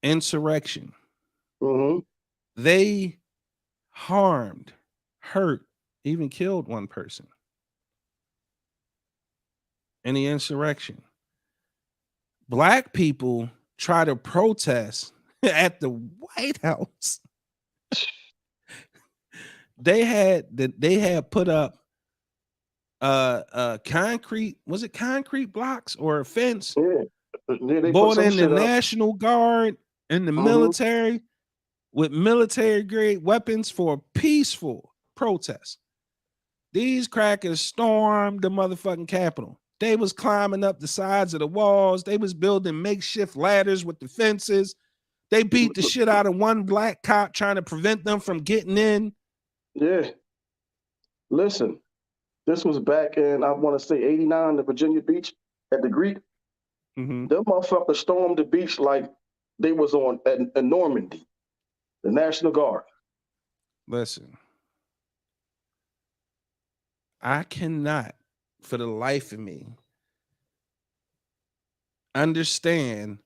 insurrection. Mm-hmm. They harmed, hurt, even killed one person in the insurrection. Black people try to protest at the White House. They had put up concrete, was it concrete blocks or a fence? Yeah. They brought in the up. National Guard and the military with military grade weapons for a peaceful protest. These crackers stormed the motherfucking Capitol. They was climbing up the sides of the walls. They was building makeshift ladders with the fences. They beat the shit out of one black cop trying to prevent them from getting in. Yeah. Listen, this was back in, I want to say 89, the Virginia Beach at the Greek. Mm-hmm. Them motherfuckers stormed the beach like they was on at Normandy, the National Guard. Listen, I cannot, for the life of me, understand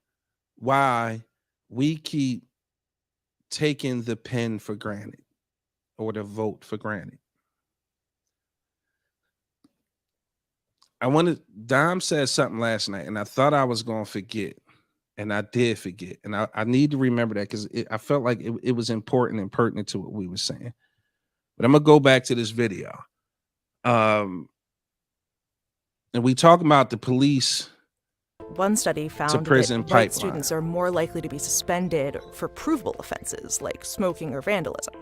why we keep taking the pen for granted or the vote for granted. Dom said something last night, and I thought I was going to forget, and I did forget. And I need to remember that because I felt like it was important and pertinent to what we were saying. But I'm going to go back to this video. And we talk about the police One study found prison that white pipeline. students are more likely to be suspended for provable offenses like smoking or vandalism.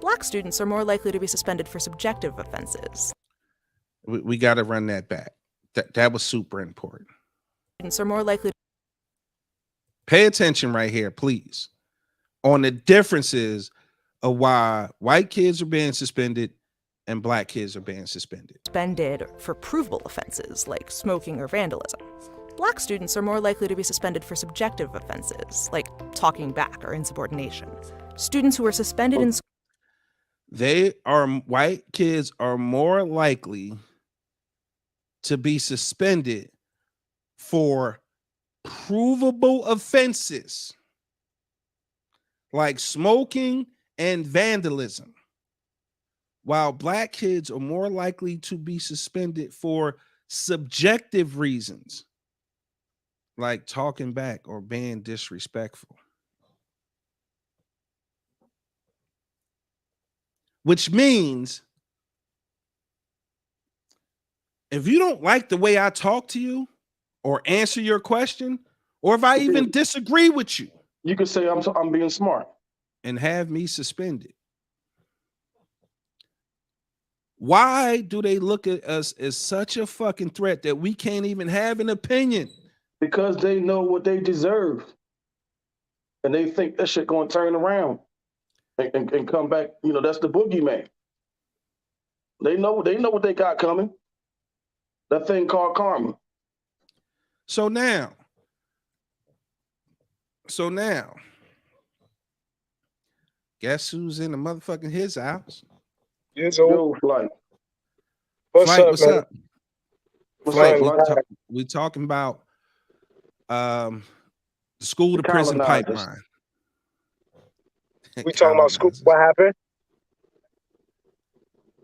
Black students are more likely to be suspended for subjective offenses. We got to run that back. That was super important. Students are more likely to Pay attention right here, please, on the differences of why white kids are being suspended and black kids are being suspended. be suspended for provable offenses like smoking or vandalism. Black students are more likely to be suspended for subjective offenses like talking back or insubordination. Students who are suspended in White kids are more likely to be suspended for provable offenses like smoking and vandalism, while black kids are more likely to be suspended for subjective reasons like talking back or being disrespectful. Which means if you don't like the way I talk to you or answer your question, or if I even disagree with you, You could say I'm being smart. and have me suspended. Why do they look at us as such a fucking threat that we can't even have an opinion? Because they know what they deserve. And they think that shit gonna turn around and come back. You know, that's the boogeyman. They know what they got coming. That thing called karma. So now, guess who's in the motherfucking his house? Yo, Flight. What's Flight, up, what's man? up? What's Flight, up, Flight? we talking about the school to The prison colonizers. pipeline. We talking about school. Colonizers. What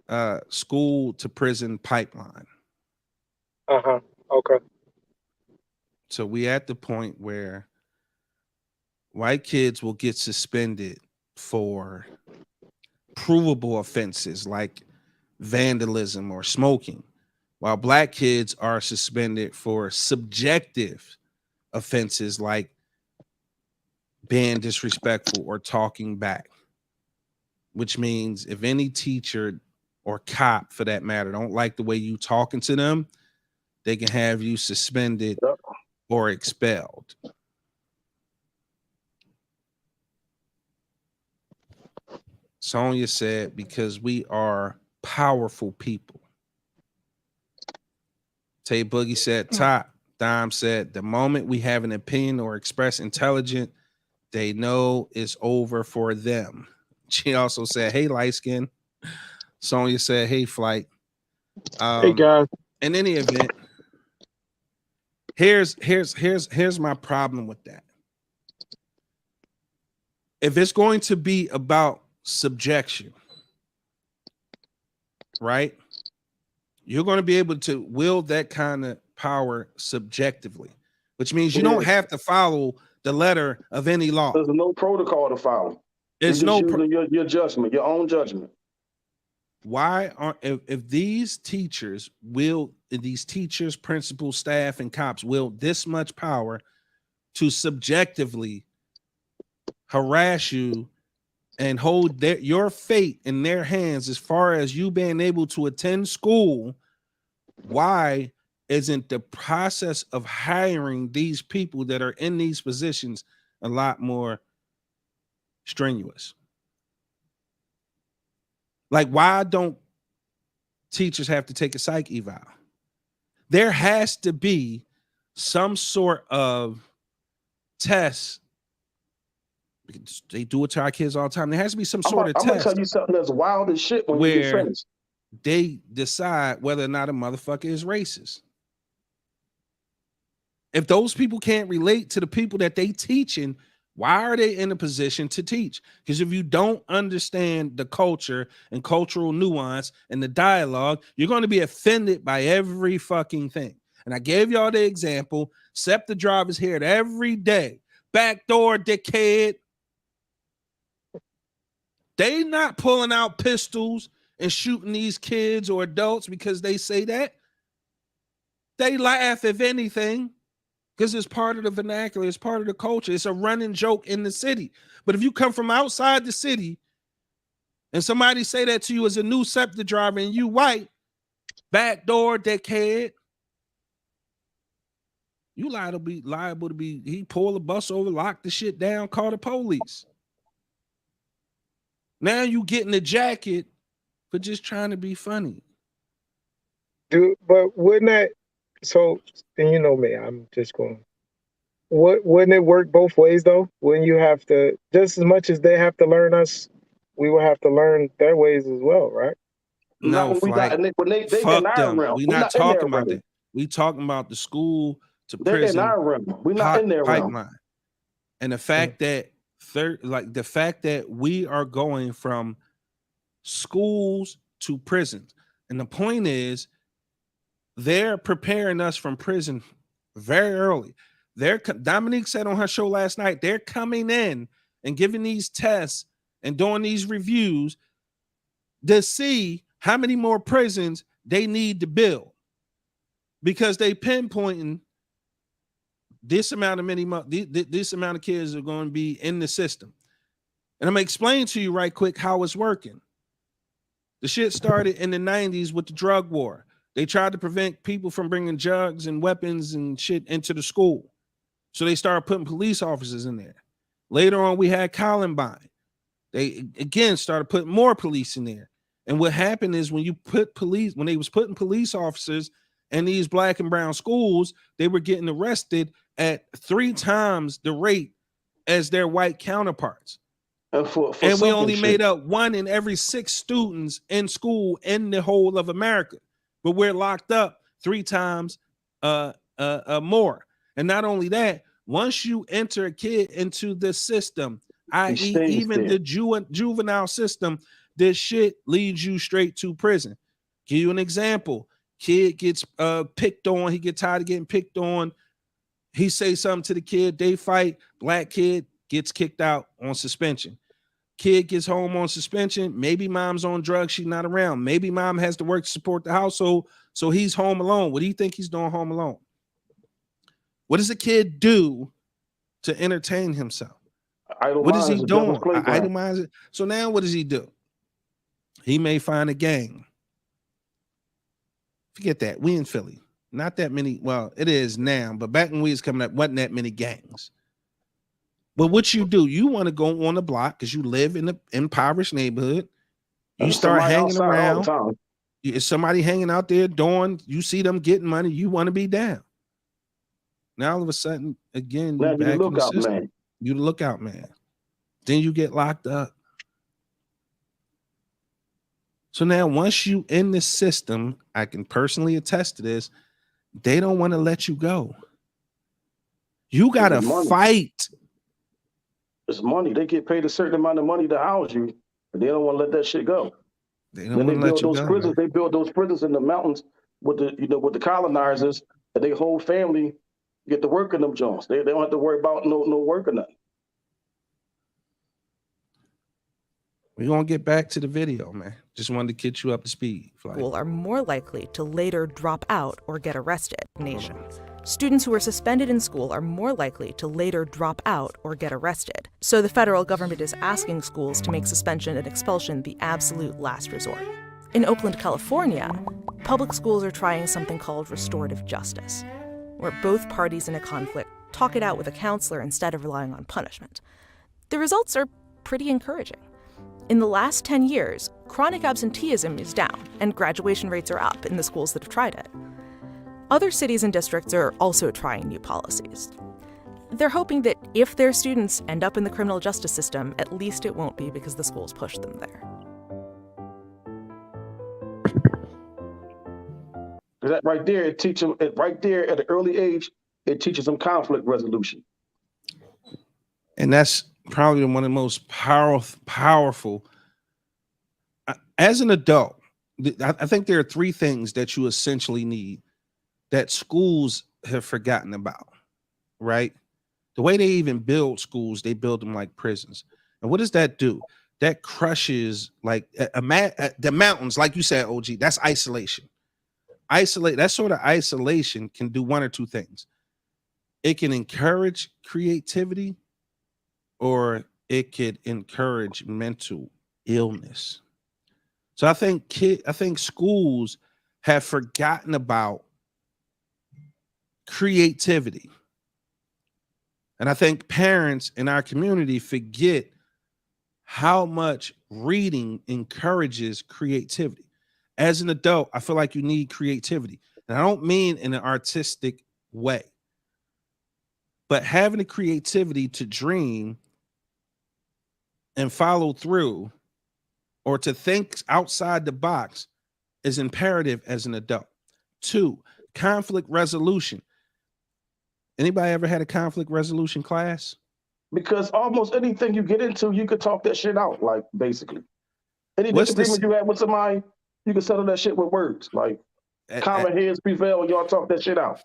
happened? School to prison pipeline. Uh-huh. Okay. So we at the point where white kids will get suspended for provable offenses like vandalism or smoking, while black kids are suspended for subjective offenses like being disrespectful or talking back. Which means if any teacher or cop, for that matter, don't like the way you talking to them, they can have you suspended or expelled. Sonia said, because we are powerful people. Tay Boogie said, Top. Dime said, the moment we have an opinion or express intelligence, they know it's over for them. She also said, hey, light skin. Sonia said, hey, Flight. Hey, guys. In any event, here's my problem with that. If it's going to be about subjection, right? You're going to be able to wield that kind of power subjectively, which means you don't have to follow the letter of any law. There's no protocol to follow. There's You're no just using your judgment, your own judgment. Why aren't if these teachers, principals, staff, and cops wield this much power to subjectively harass you and hold your fate in their hands as far as you being able to attend school, why isn't the process of hiring these people that are in these positions a lot more strenuous? Like, why don't teachers have to take a psych eval? There has to be some sort of test. They do it to our kids all the time. There has to be some sort of test. I'm gonna tell you something that's wild as shit when you get finished. They decide whether or not a motherfucker is racist. If those people can't relate to the people that they teaching, why are they in a position to teach? Because if you don't understand the culture and cultural nuance and the dialogue, you're going to be offended by every fucking thing. And I gave y'all the example. SEPTA drivers hear it every day. Backdoor dickhead. They not pulling out pistols and shooting these kids or adults because they say that. They laugh, if anything. because it's part of the vernacular, it's part of the culture, it's a running joke in the city. But if you come from outside the city and somebody say that to you as a new SEPTA driver and you white, backdoor dickhead, you liable to be, he pull the bus over, lock the shit down, call the police. Now you getting the jacket for just trying to be funny. Dude, but wouldn't that, so, and you know me, I'm just going, wouldn't it work both ways though? Wouldn't you have to, just as much as they have to learn us, we will have to learn their ways as well, right? No, when they fuck in our them. realm. We're We're not not in their talking about realm. that. We talking about the school to They're in prison our realm. We're not in their realm. pipeline. And the fact that the fact that we are going from schools to prisons. And the point is, they're preparing us from prison very early. Dominique said on her show last night, they're coming in and giving these tests and doing these reviews to see how many more prisons they need to build, because they pinpointing this amount of this amount of kids are going to be in the system. And I'm gonna explain to you right quick how it's working. The shit started in the 90s with the drug war. They tried to prevent people from bringing drugs and weapons and shit into the school. So they started putting police officers in there. Later on, we had Columbine. They again started putting more police in there. And what happened is when they was putting police officers in these black and brown schools, they were getting arrested at 3 times the rate as their white counterparts. And we only made up 1 in every 6 students in school in the whole of America. But we're locked up 3 times more. And not only that, once you enter a kid into the system, i.e. even the juvenile system, this shit leads you straight to prison. Give you an example. Kid gets picked on. He gets tired of getting picked on. He says something to the kid. They fight. Black kid gets kicked out on suspension. Kid gets home on suspension. Maybe mom's on drugs. She's not around. Maybe mom has to work to support the household. So he's home alone. What do you think he's doing home alone? What does a kid do to entertain himself? What is he doing? Itemize it. So now what does he do? He may find a gang. Forget that. We in Philly. Not that many. Well, it is now, but back when we was coming up, wasn't that many gangs. But what you do, you want to go on the block because you live in an impoverished neighborhood. You start hanging around. Is somebody hanging out there doing, you see them getting money, you want to be down. Now all of a sudden, again, you're back in the system. You the lookout man. Then you get locked up. So now once you in the system, I can personally attest to this, they don't want to let you go. You got to fight. It's money. They get paid a certain amount of money to house you, but they don't want to let that shit go. They don't want to let you go. Prisons, they build those prisons in the mountains with the colonizers, and their whole family get to work in them joints. They don't have to worry about no work or nothing. We're going to get back to the video, man. Just wanted to get you up to speed. People are more likely to later drop out or get arrested. Nation. Students who are suspended in school are more likely to later drop out or get arrested. So the federal government is asking schools to make suspension and expulsion the absolute last resort. In Oakland, California, public schools are trying something called restorative justice, where both parties in a conflict talk it out with a counselor instead of relying on punishment. The results are pretty encouraging. In the last 10 years, chronic absenteeism is down, and graduation rates are up in the schools that have tried it. Other cities and districts are also trying new policies. They're hoping that if their students end up in the criminal justice system, at least it won't be because the schools pushed them there. That right there, it teaches them right there at an early age. It teaches them conflict resolution, and that's probably one of the most powerful. As an adult, I think there are 3 things that you essentially need that schools have forgotten about, right? The way they even build schools, they build them like prisons. And what does that do? That crushes like the mountains, like you said, OG, that's isolation. That sort of isolation can do 1 or 2 things. it can encourage creativity or it could encourage mental illness. So I think schools have forgotten about creativity. And I think parents in our community forget how much reading encourages creativity. As an adult, I feel like you need creativity. And I don't mean in an artistic way, but having the creativity to dream and follow through or to think outside the box is imperative as an adult. 2, conflict resolution. Anybody ever had a conflict resolution class? Because almost anything you get into, you could talk that shit out, like, basically. Any What's disagreement this? you have with somebody, you can settle that shit with words. Like, common heads prevail and y'all talk that shit out.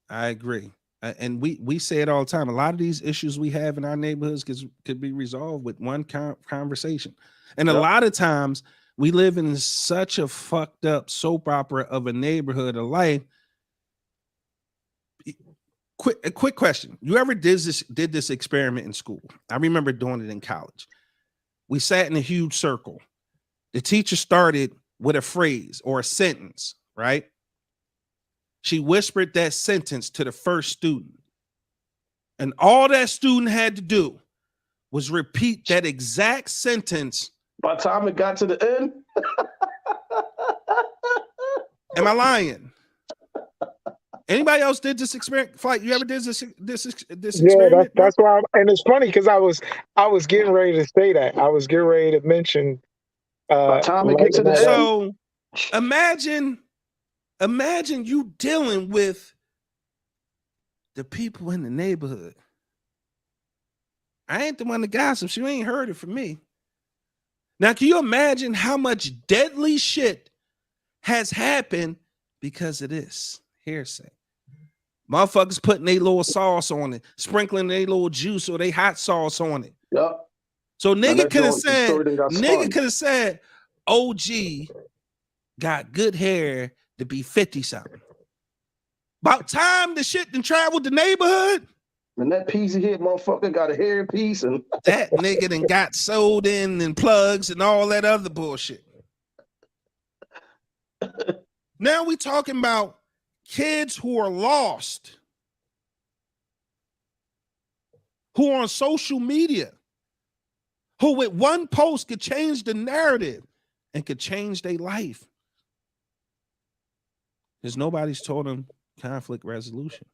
I agree. And we say it all the time. A lot of these issues we have in our neighborhoods could be resolved with one conversation. And a lot of times we live in such a fucked up soap opera of a neighborhood of life. A quick question. You ever did this experiment in school? I remember doing it in college. We sat in a huge circle. The teacher started with a phrase or a sentence, right? She whispered that sentence to the first student. And all that student had to do was repeat that exact sentence. By the time it got to the end. Am I lying? Anybody else did this experiment? Flight, you ever did this experiment? Yeah, that's why. And it's funny because I was getting ready to say that. I was getting ready to mention. By the time it gets to the so imagine you dealing with the people in the neighborhood. I ain't the one that gossips. You ain't heard it from me. Now, can you imagine how much deadly shit has happened because of this hearsay? Motherfuckers putting their little sauce on it, sprinkling their little juice or their hot sauce on it. Yep. So nigga could have said, OG got good hair to be 50 something. About time the shit done traveled the neighborhood. And that peasy head motherfucker got a hair piece and that nigga done got sold in and plugs and all that other bullshit. Now we talking about kids who are lost, who are on social media, who with one post could change the narrative and could change their life. Because nobody's taught them conflict resolution.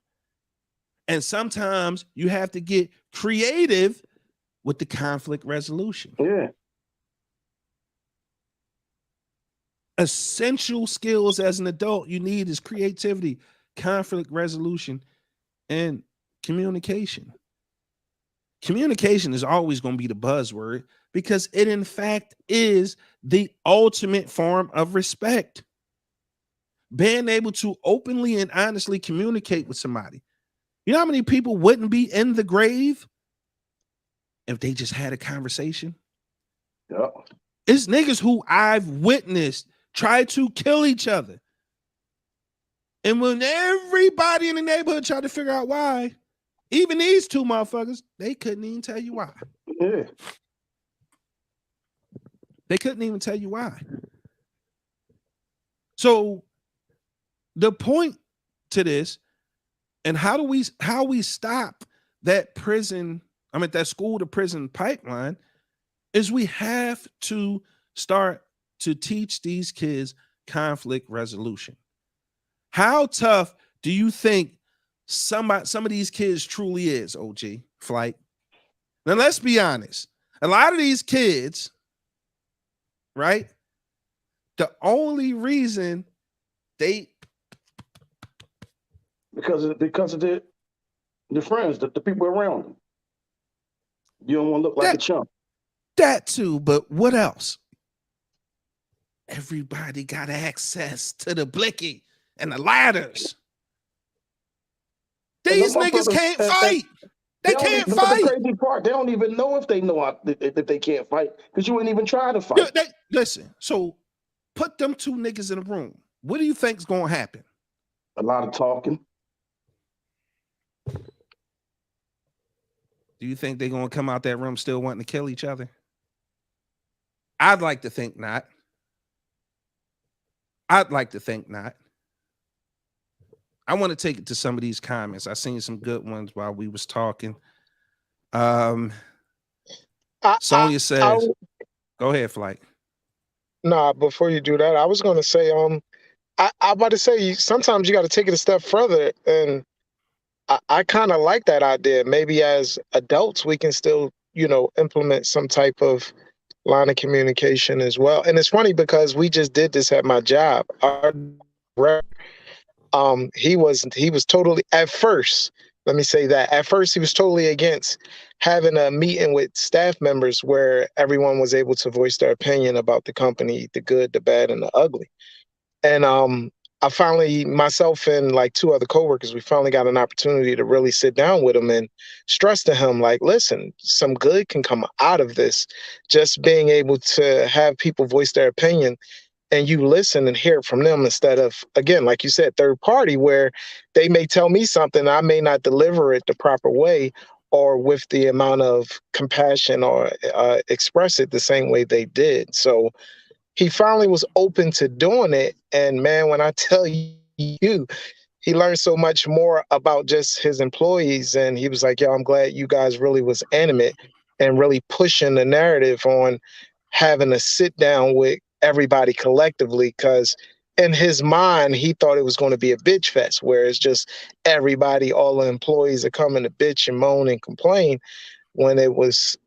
And sometimes you have to get creative with the conflict resolution. Yeah. Essential skills as an adult you need is creativity, conflict resolution, and communication. Communication is always going to be the buzzword because it in fact is the ultimate form of respect. Being able to openly and honestly communicate with somebody. You know how many people wouldn't be in the grave if they just had a conversation? Yep. It's niggas who I've witnessed try to kill each other. And when everybody in the neighborhood tried to figure out why, even these two motherfuckers, they couldn't even tell you why. Yeah. They couldn't even tell you why. So the point to this, and how we stop that that school to prison pipeline, is we have to start to teach these kids conflict resolution. How tough do you think some of these kids truly is, OG Flight? Now let's be honest. A lot of these kids, right? The only reason because of the friends, the people around them. You don't want to look like a chump. That too, but what else? Everybody got access to the blicky and the ladders. These niggas can't fight. They can't fight. The crazy part, they don't even know if they they can't fight because you ain't even trying to fight. Listen, so put them two niggas in a room. What do you think's going to happen? A lot of talking. Do you think they're gonna come out that room still wanting to kill each other? I'd like to think not. I'd like to think not. I want to take it to some of these comments. I seen some good ones while we was talking. Sonia says, go ahead, Flight. Nah, before you do that, I was gonna say, I about to say sometimes you got to take it a step further, and I kind of like that idea. Maybe as adults, we can still, implement some type of line of communication as well. And it's funny because we just did this at my job. Our rep, he was totally at first. Let me say that at first he was totally against having a meeting with staff members where everyone was able to voice their opinion about the company, the good, the bad, and the ugly. And I finally, myself and like two other coworkers, we finally got an opportunity to really sit down with him and stress to him, like, listen, some good can come out of this. Just being able to have people voice their opinion and you listen and hear it from them instead of, again, like you said, third party, where they may tell me something, I may not deliver it the proper way or with the amount of compassion or express it the same way they did. So he finally was open to doing it. And man, when I tell you, he learned so much more about just his employees. And he was like, yo, I'm glad you guys really was animate and really pushing the narrative on having a sit down with everybody collectively. Cause in his mind, he thought it was going to be a bitch fest where it's just everybody, all the employees are coming to bitch and moan and complain when it was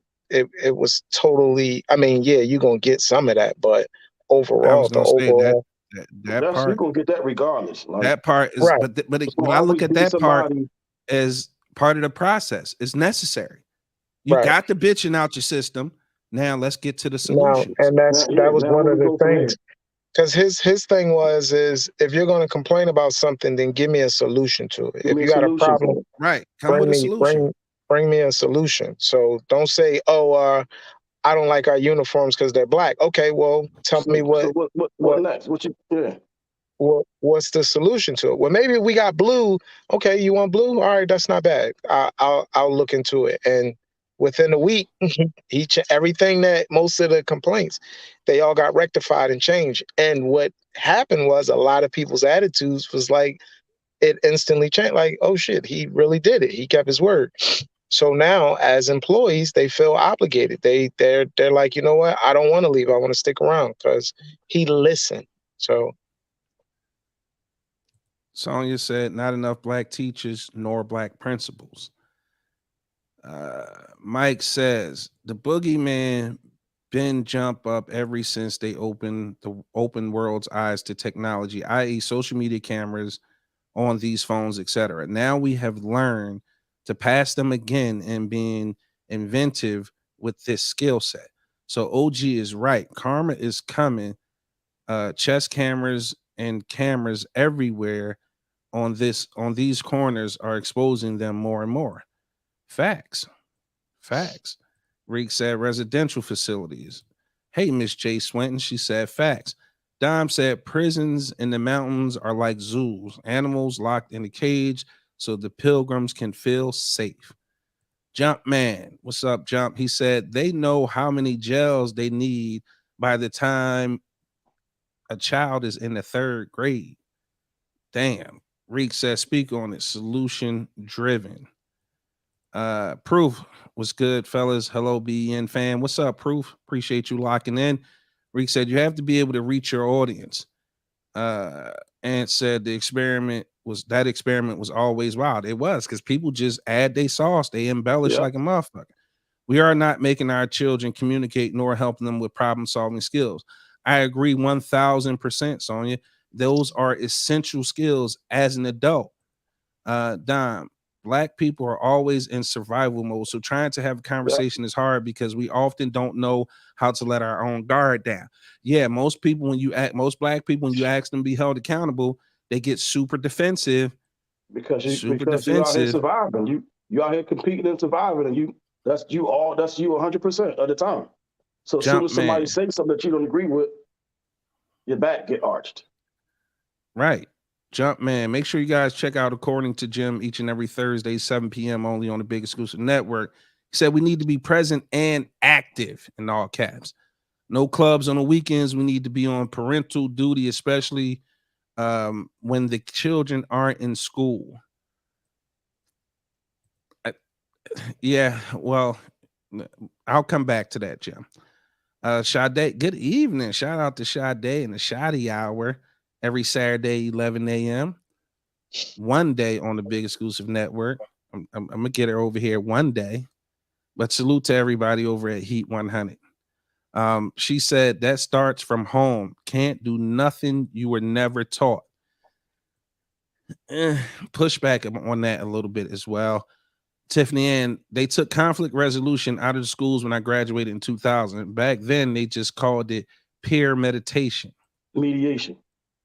totally, I mean, yeah, you're gonna get some of that, but I was overall, the gonna say that overall that You're part, gonna get that regardless. Like, that part is, right, it's but gonna I look always at be that part somebody. as part of the process. It's necessary. You right. got the bitching out your system. Now let's get to the Now, solutions. and that was Now one where of we the go from things. here? Because his thing is if you're gonna complain about something, then give me a solution to it. Give If me a you got a solution problem, for it. Right. Come bring with a me solution. bring me a solution. So don't say, oh, I don't like our uniforms because they're black. Okay, well, tell me So what what next? What you yeah. what's the solution to it? Well, maybe we got blue. Okay, you want blue? All right, that's not bad. I'll look into it. And within a week, everything that most of the complaints, they all got rectified and changed. And what happened was a lot of people's attitudes was like it instantly changed. Like, oh shit, he really did it. He kept his word. So now, as employees, they feel obligated. They're like, you know what? I don't want to leave. I want to stick around because he listened. So Sonia said, not enough black teachers nor black principals. Mike says, the boogeyman been jump up ever since they opened the open world's eyes to technology, i.e. social media cameras on these phones, etc. Now we have learned to pass them again and being inventive with this skill set. So OG is right. Karma is coming. Chest cameras and cameras everywhere on these corners are exposing them more and more. Facts. Reek said residential facilities. Hey, Miss J. Swinton, she said facts. Dime said prisons in the mountains are like zoos, animals locked in a cage so the pilgrims can feel safe. Jump Man, what's up, Jump? He said they know how many jails they need by the time a child is in the third grade. Damn. Reek said speak on it. Solution driven. Proof was good, fellas. Hello, BN fan. What's up, Proof? Appreciate you locking in. Reek said you have to be able to reach your audience. And said the experiment was always wild. It was because people just add their sauce, they embellish Yeah. like a motherfucker. We are not making our children communicate nor helping them with problem solving skills. I agree 1000%, Sonia. Those are essential skills as an adult. Dom, black people are always in survival mode. So trying to have a conversation is hard because we often don't know how to let our own guard down. Yeah, most black people, when you ask them to be held accountable, they get super defensive. Because you out here surviving. You out here competing and surviving, and that's you 100% of the time. So as soon Jump as somebody Man. says something that you don't agree with, your back get arched. Right. Jump Man. Make sure you guys check out According to Jim each and every Thursday, 7 p.m. only on the Big Exclusive Network. He said we need to be present and active in all caps. No clubs on the weekends. We need to be on parental duty, especially when the children aren't in school. Yeah, well, I'll come back to that, Jim. Sade, good evening. Shout out to Sade in the Shoddy Hour every Saturday, 11 a.m. One day on the Big Exclusive Network. I'm gonna get her over here one day. But salute to everybody over at Heat 100. She said that starts from home. Can't do nothing you were never taught. Push back on that a little bit as well. Tiffany Ann, they took conflict resolution out of the schools when I graduated in 2000. Back then, they just called it peer meditation. Mediation.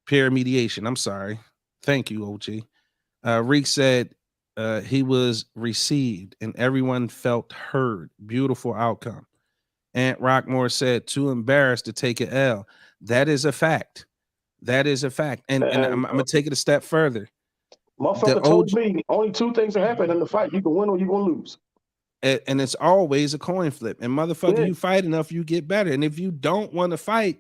Peer mediation. I'm sorry. Thank you, OG. Reek said he was received and everyone felt heard. Beautiful outcome. Aunt Rockmore said, too embarrassed to take an L. That is a fact. That is a fact. And I'm going to take it a step further. Motherfucker told me only two things that happen in the fight. You can win or you going to lose. And it's always a coin flip. And motherfucker, you fight enough, you get better. And if you don't want to fight,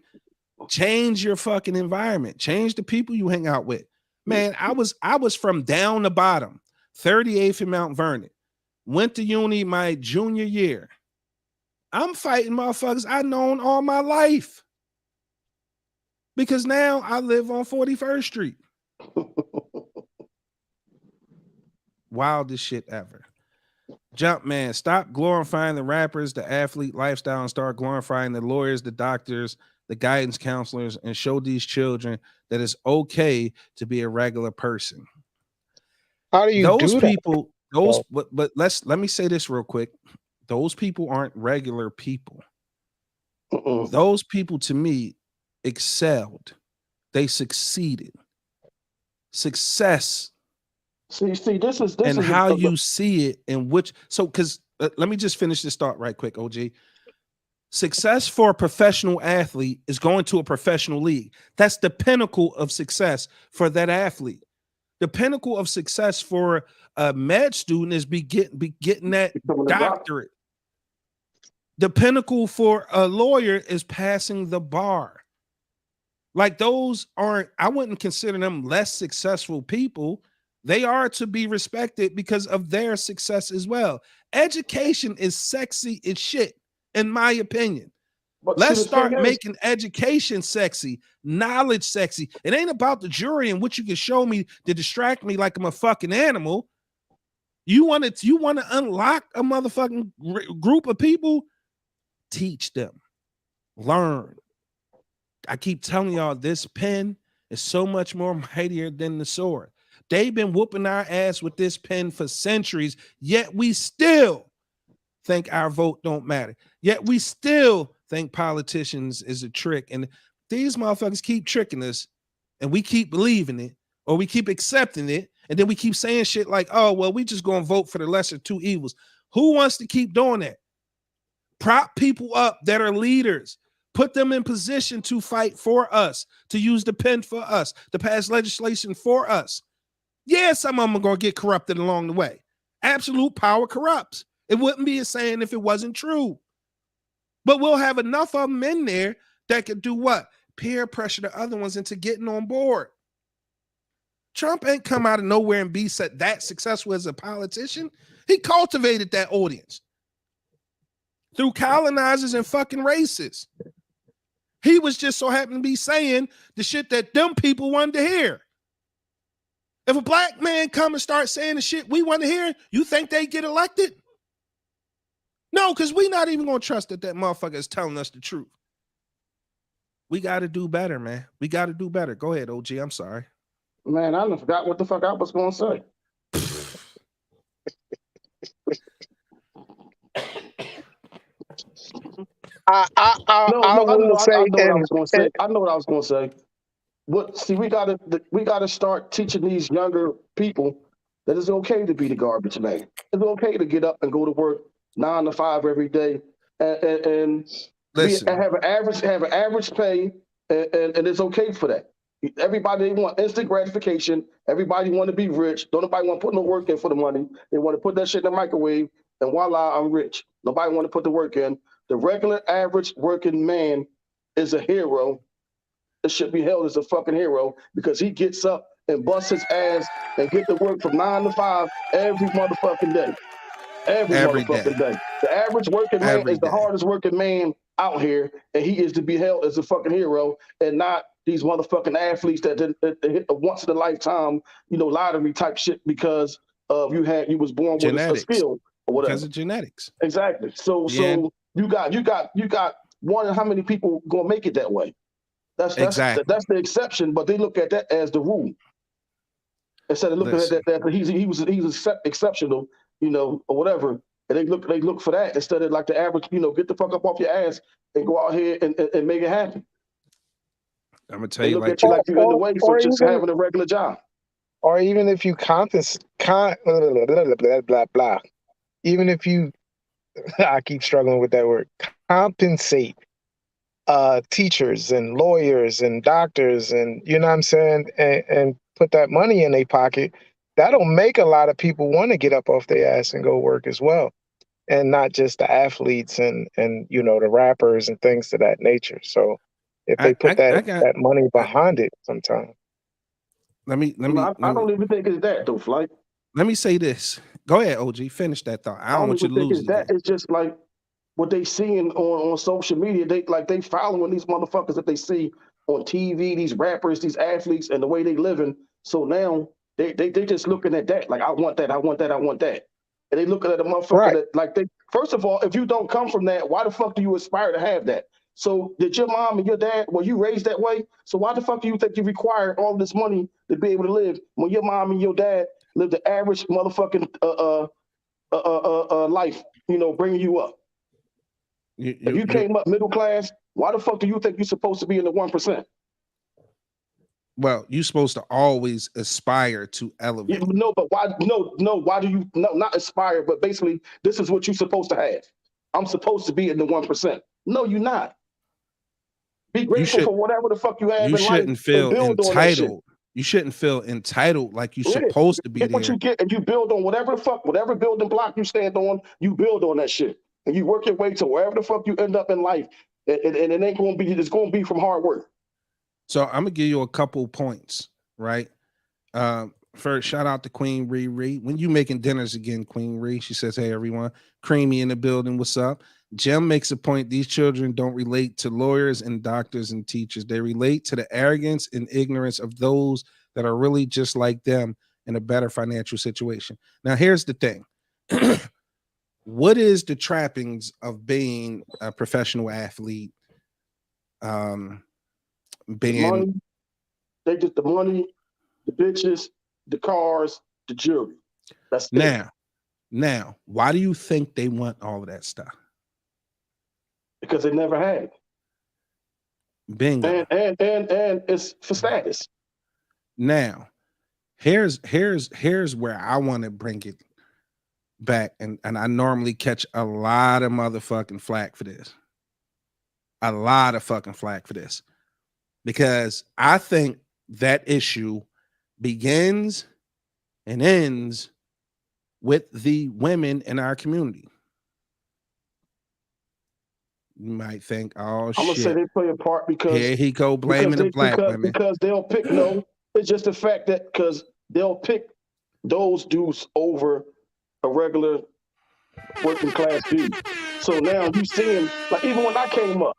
change your fucking environment. Change the people you hang out with. Man, I was from down the bottom, 38th in Mount Vernon. Went to uni my junior year. I'm fighting motherfuckers I've known all my life. Because now I live on 41st Street. Wildest shit ever. Jump man, stop glorifying the rappers, the athlete lifestyle, and start glorifying the lawyers, the doctors, the guidance counselors, and show these children that it's okay to be a regular person. How do you those do people, that? those but let me say this real quick. Those people aren't regular people. Those people to me excelled. They succeeded. Success. See, this is how you see it and which. So, because let me just finish this thought right quick, OG. Success for a professional athlete is going to a professional league. That's the pinnacle of success for that athlete. The pinnacle of success for a med student is be getting that doctorate. The pinnacle for a lawyer is passing the bar. Like those aren't, I wouldn't consider them less successful people. They are to be respected because of their success as well. Education is sexy as shit, in my opinion. But let's start making education sexy, knowledge sexy. It ain't about the jury and what you can show me to distract me like I'm a fucking animal. You want to unlock a motherfucking group of people? Teach them. Learn. I keep telling y'all, this pen is so much more mightier than the sword. They've been whooping our ass with this pen for centuries, yet we still think our vote don't matter. Yet we still think politicians is a trick. And these motherfuckers keep tricking us, and we keep believing it, or we keep accepting it, and then we keep saying shit like, oh, well, we just going to vote for the lesser two evils. Who wants to keep doing that? Prop people up that are leaders. Put them in position to fight for us, to use the pen for us, to pass legislation for us. Yeah, some of them are going to get corrupted along the way. Absolute power corrupts. It wouldn't be a saying if it wasn't true. But we'll have enough of them in there that could do what? Peer pressure the other ones into getting on board. Trump ain't come out of nowhere and be that successful as a politician. He cultivated that audience through colonizers and fucking racists. He was just so happened to be saying the shit that them people wanted to hear. If a black man come and start saying the shit we want to hear, you think they get elected? No, because we're not even going to trust that motherfucker is telling us the truth. We got to do better, man. We got to do better. Go ahead, OG. I'm sorry. Man, I forgot what the fuck I was going to say. I know what I was going to say. But see, we gotta start teaching these younger people that it's okay to be the garbage man. It's okay to get up and go to work 9 to 5 every day and have an average pay, and it's okay for that. Everybody want instant gratification. Everybody want to be rich. Don't nobody want to put no work in for the money. They want to put that shit in the microwave and voila, I'm rich. Nobody want to put the work in. The regular average working man is a hero. It should be held as a fucking hero because he gets up and busts his ass and get to work from 9 to 5 every motherfucking day. Every Every day. motherfucking day. The average working man Every is the day. hardest working man out here, and he is to be held as a fucking hero, and not these motherfucking athletes that hit a once in a lifetime, lottery type shit because you was born with a Genetics. skill or whatever. Because of genetics. Exactly. So Yeah. you got one in how many people gonna make it that way? That's Exactly. that's the exception, but they look at that as the rule instead of looking Listen. at that he's exceptional, or whatever. And they look for that instead of like the average, get the fuck up off your ass and go out here and make it happen. I'm gonna tell They you look like at you like you're in the way for or just even having a regular job. or even if you blah, blah, blah. Even if you I keep struggling with that word, compensate teachers and lawyers and doctors, and you know what I'm saying, and put that money in their pocket, that'll make a lot of people want to get up off their ass and go work as well, and not just the athletes and the rappers and things of that nature. So if they put that money behind it sometime. Let me I don't even think it's that though, Flight. Let me say this. Go ahead, OG. Finish that thought. I don't want you to think lose it's it. that. It's just like what they seeing on social media. They following these motherfuckers that they see on TV, these rappers, these athletes, and the way they living. So now they just looking at that. Like, I want that, I want that, I want that. And they looking at a motherfucker that like they first of all, if you don't come from that, why the fuck do you aspire to have that? So did your mom and your dad, were you raised that way? So why the fuck do you think you require all this money to be able to live when your mom and your dad lived the average motherfucking life, bringing you up? If you came up middle class, why the fuck do you think you're supposed to be in the 1%? Well, you're supposed to always aspire to elevate. No, but why? No, why do you not aspire? But basically, this is what you're supposed to have. I'm supposed to be in the 1%. No, you're not. Be grateful for whatever the fuck you have in life. You shouldn't feel and build on that shit. entitled. You shouldn't feel entitled like you're supposed to be Get there. what you get, and you build on whatever building block you stand on. You build on that shit, and you work your way to wherever the fuck you end up in life. And it ain't gonna be. It's gonna be from hard work. So I'm gonna give you a couple points, right? First, shout out to Queen Riri. When you making dinners again, Queen Riri? She says, "Hey everyone, Creamy in the building. What's up?" Jim makes a point. These children don't relate to lawyers and doctors and teachers. They relate to the arrogance and ignorance of those that are really just like them in a better financial situation. Now, here's the thing. What is the trappings of being a professional athlete? Money. They get the money, the bitches, the cars, the jewelry. That's it. Now, why do you think they want all of that stuff? Because they never had it. Bingo. And it's for status. Now, here's where I want to bring it back, and I normally catch a lot of motherfucking flack for this. A lot of fucking flack for this. Because I think that issue begins and ends with the women in our community. You might think, oh shit. I'm gonna say they play a part because here he go blaming the black women. Because they'll pick it's just the fact that because they'll pick those dudes over a regular working class dude. So now you seeing, like, even when I came up,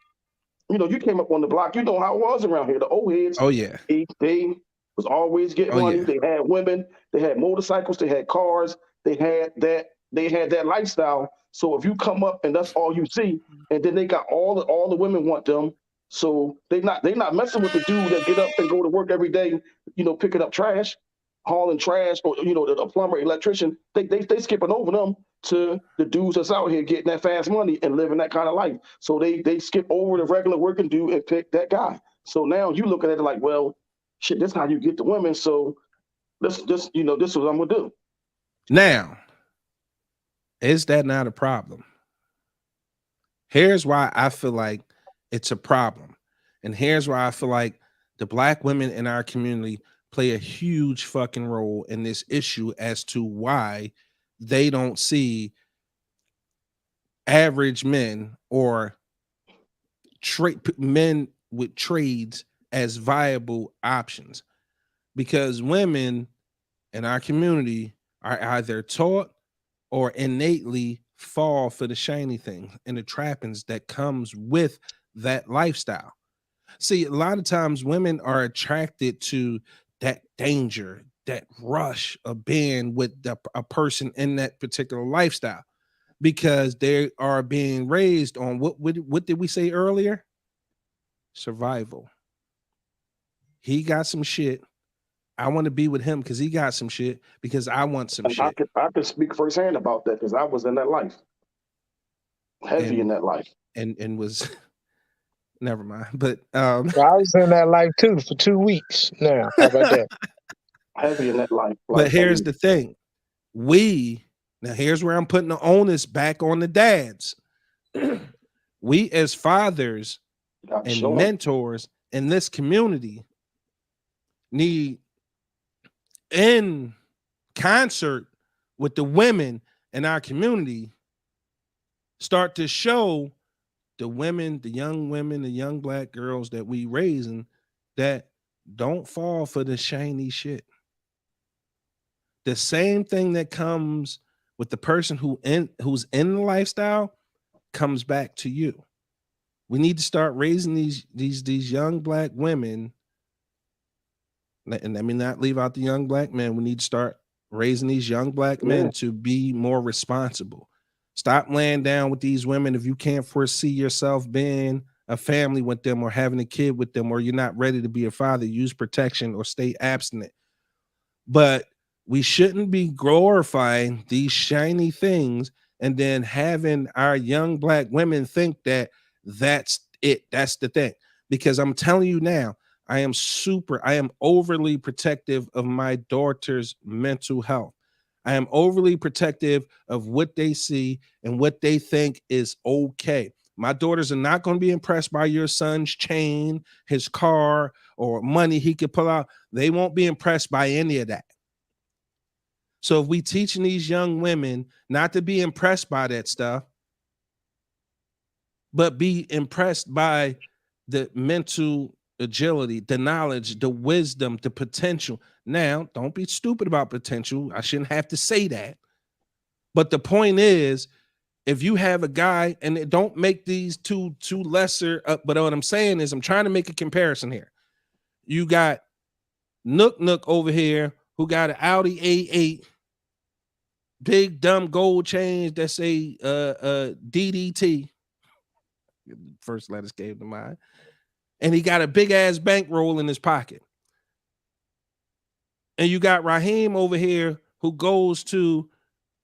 you came up on the block, you know how it was around here. The old heads, oh yeah, they was always getting money. Yeah. They had women, they had motorcycles, they had cars, they had that lifestyle. So if you come up and that's all you see, and then they got all the women want them, so they not messing with the dude that get up and go to work every day, picking up trash, hauling trash, or the plumber, electrician. They skipping over them to the dudes that's out here getting that fast money and living that kind of life. So they skip over the regular working dude and pick that guy. So now you looking at it like, well, shit, this is how you get the women. So this is what I'm gonna do. Now, is that not a problem? Here's why I feel like it's a problem. And here's why I feel like the black women in our community play a huge fucking role in this issue as to why they don't see average men or men with trades as viable options, because women in our community are either taught or innately fall for the shiny thing and the trappings that comes with that lifestyle. See, a lot of times women are attracted to that danger, that rush of being with a person in that particular lifestyle, because they are being raised on what did we say earlier? Survival. He got some shit. I want to be with him because he got some shit, because I want some And I shit. could speak firsthand about that because I was in that life, heavy in And that life. and was never mind. But Well, I was in that life too for 2 weeks. Now, how about that? Heavy in that life. but here's Heavy. the thing. Now here's where I'm putting the onus back on the dads. We as fathers Got and shown. mentors in this community need, in concert with the women in our community, start to show the women, the young women, the young black girls that we raising, that don't fall for the shiny shit. The same thing that comes with the person who's in the lifestyle comes back to you. We need to start raising these young black women, and let me not leave out the young black men. We need to start raising these young black men to be more responsible. Stop laying down with these women if you can't foresee yourself being a family with them or having a kid with them, or you're not ready to be a father. Use protection or stay abstinent. But we shouldn't be glorifying these shiny things and then having our young black women think that that's it. That's the thing. Because I'm telling you now, I am overly protective of my daughter's mental health. I am overly protective of what they see and what they think is okay. My daughters are not going to be impressed by your son's chain, his car, or money he could pull out. They won't be impressed by any of that. So if we teaching these young women not to be impressed by that stuff, but be impressed by the mental agility, the knowledge, the wisdom, the potential. Now, don't be stupid about potential. I shouldn't have to say that. But the point is, if you have a guy, and don't make these two lesser, but what I'm saying is I'm trying to make a comparison here. You got Nook over here who got an Audi A8, big dumb gold chains that say DDT. First letters came to mind. And he got a big ass bankroll in his pocket. And you got Raheem over here who goes to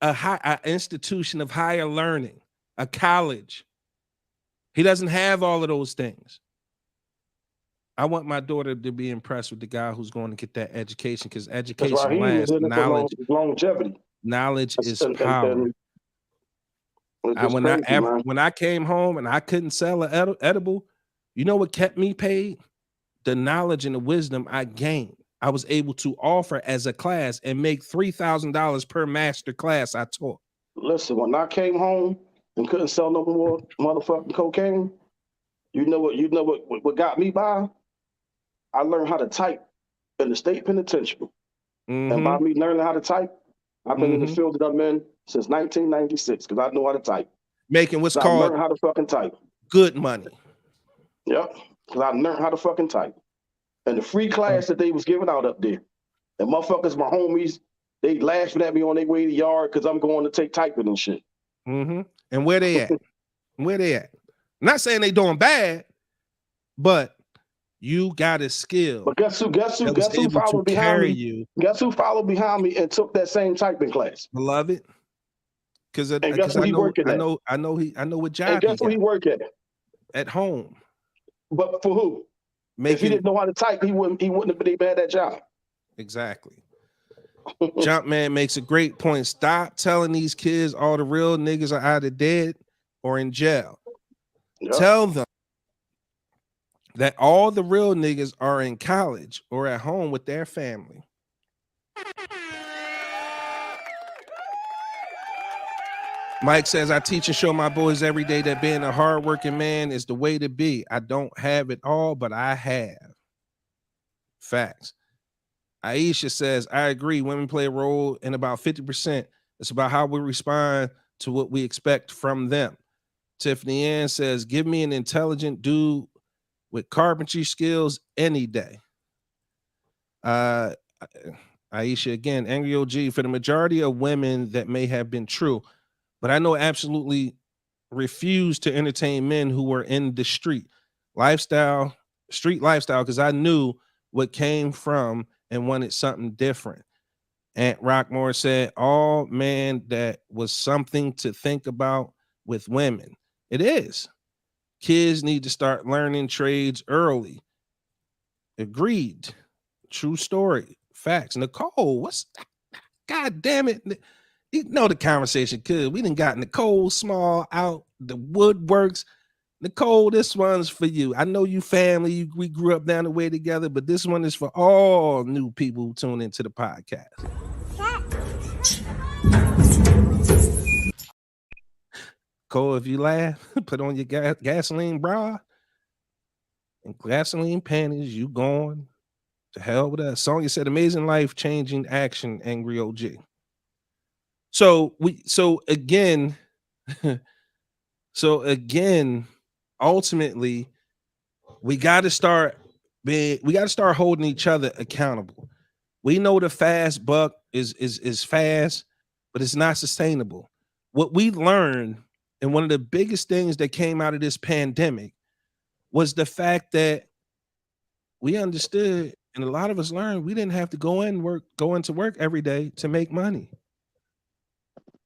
a institution of higher learning, a college. He doesn't have all of those things. I want my daughter to be impressed with the guy who's going to get that education, because education Raheem is lasts. in it for longevity. Knowledge is And power. man. When I came home and I couldn't sell an edible, you know what kept me paid? The knowledge and the wisdom I gained. I was able to offer as a class and make $3,000 per master class I taught. Listen, when I came home and couldn't sell no more motherfucking cocaine, you know what got me by? I learned how to type in the state penitentiary. And by me learning how to type, I've been in the field that I'm in since 1996 because I know how to type. Making what's I called learned how to fucking type. Good money. Yep, because I learned how to fucking type. And the free class that they was giving out up there, and motherfuckers, my homies, they laughing at me on their way to the yard because I'm going to take typing and shit. And where they at? Where they at? I'm not saying they doing bad, but you got a skill. But guess who followed behind me? You. Guess who followed behind me and took that same typing class? Beloved. Because I know what job and guess who he work at home. But for who? If he didn't know how to type, he wouldn't have been able to have that job. Exactly. Jumpman makes a great point. Stop telling these kids all the real niggas are either dead or in jail. Yep. Tell them that all the real niggas are in college or at home with their family. Mike says, I teach and show my boys every day that being a hardworking man is the way to be. I don't have it all, but I have. Facts. Aisha says, I agree. Women play a role in about 50%. It's about how we respond to what we expect from them. Tiffany Ann says, give me an intelligent dude with carpentry skills any day. Aisha again, Angry OG, for the majority of women that may have been true, but I know absolutely refused to entertain men who were in the street lifestyle, because I knew what came from and wanted something different. Aunt Rockmore said, all man, that was something to think about with women. It is. Kids need to start learning trades early. Agreed. True story. Facts. Nicole, what's God damn it? You know the conversation, cuz we done got Nicole Small out the woodworks. Nicole, this one's for you. I know you family, we grew up down the way together, but this one is for all new people who tune into the podcast. Cole, if you laugh, put on your gasoline bra and gasoline panties. You going to hell with us. Sonya said, amazing life-changing action, Angry OG. So again, ultimately, we got to start holding each other accountable. We know the fast buck is fast, but it's not sustainable. What we learned, and one of the biggest things that came out of this pandemic, was the fact that we understood, and a lot of us learned, we didn't have to go into work every day to make money.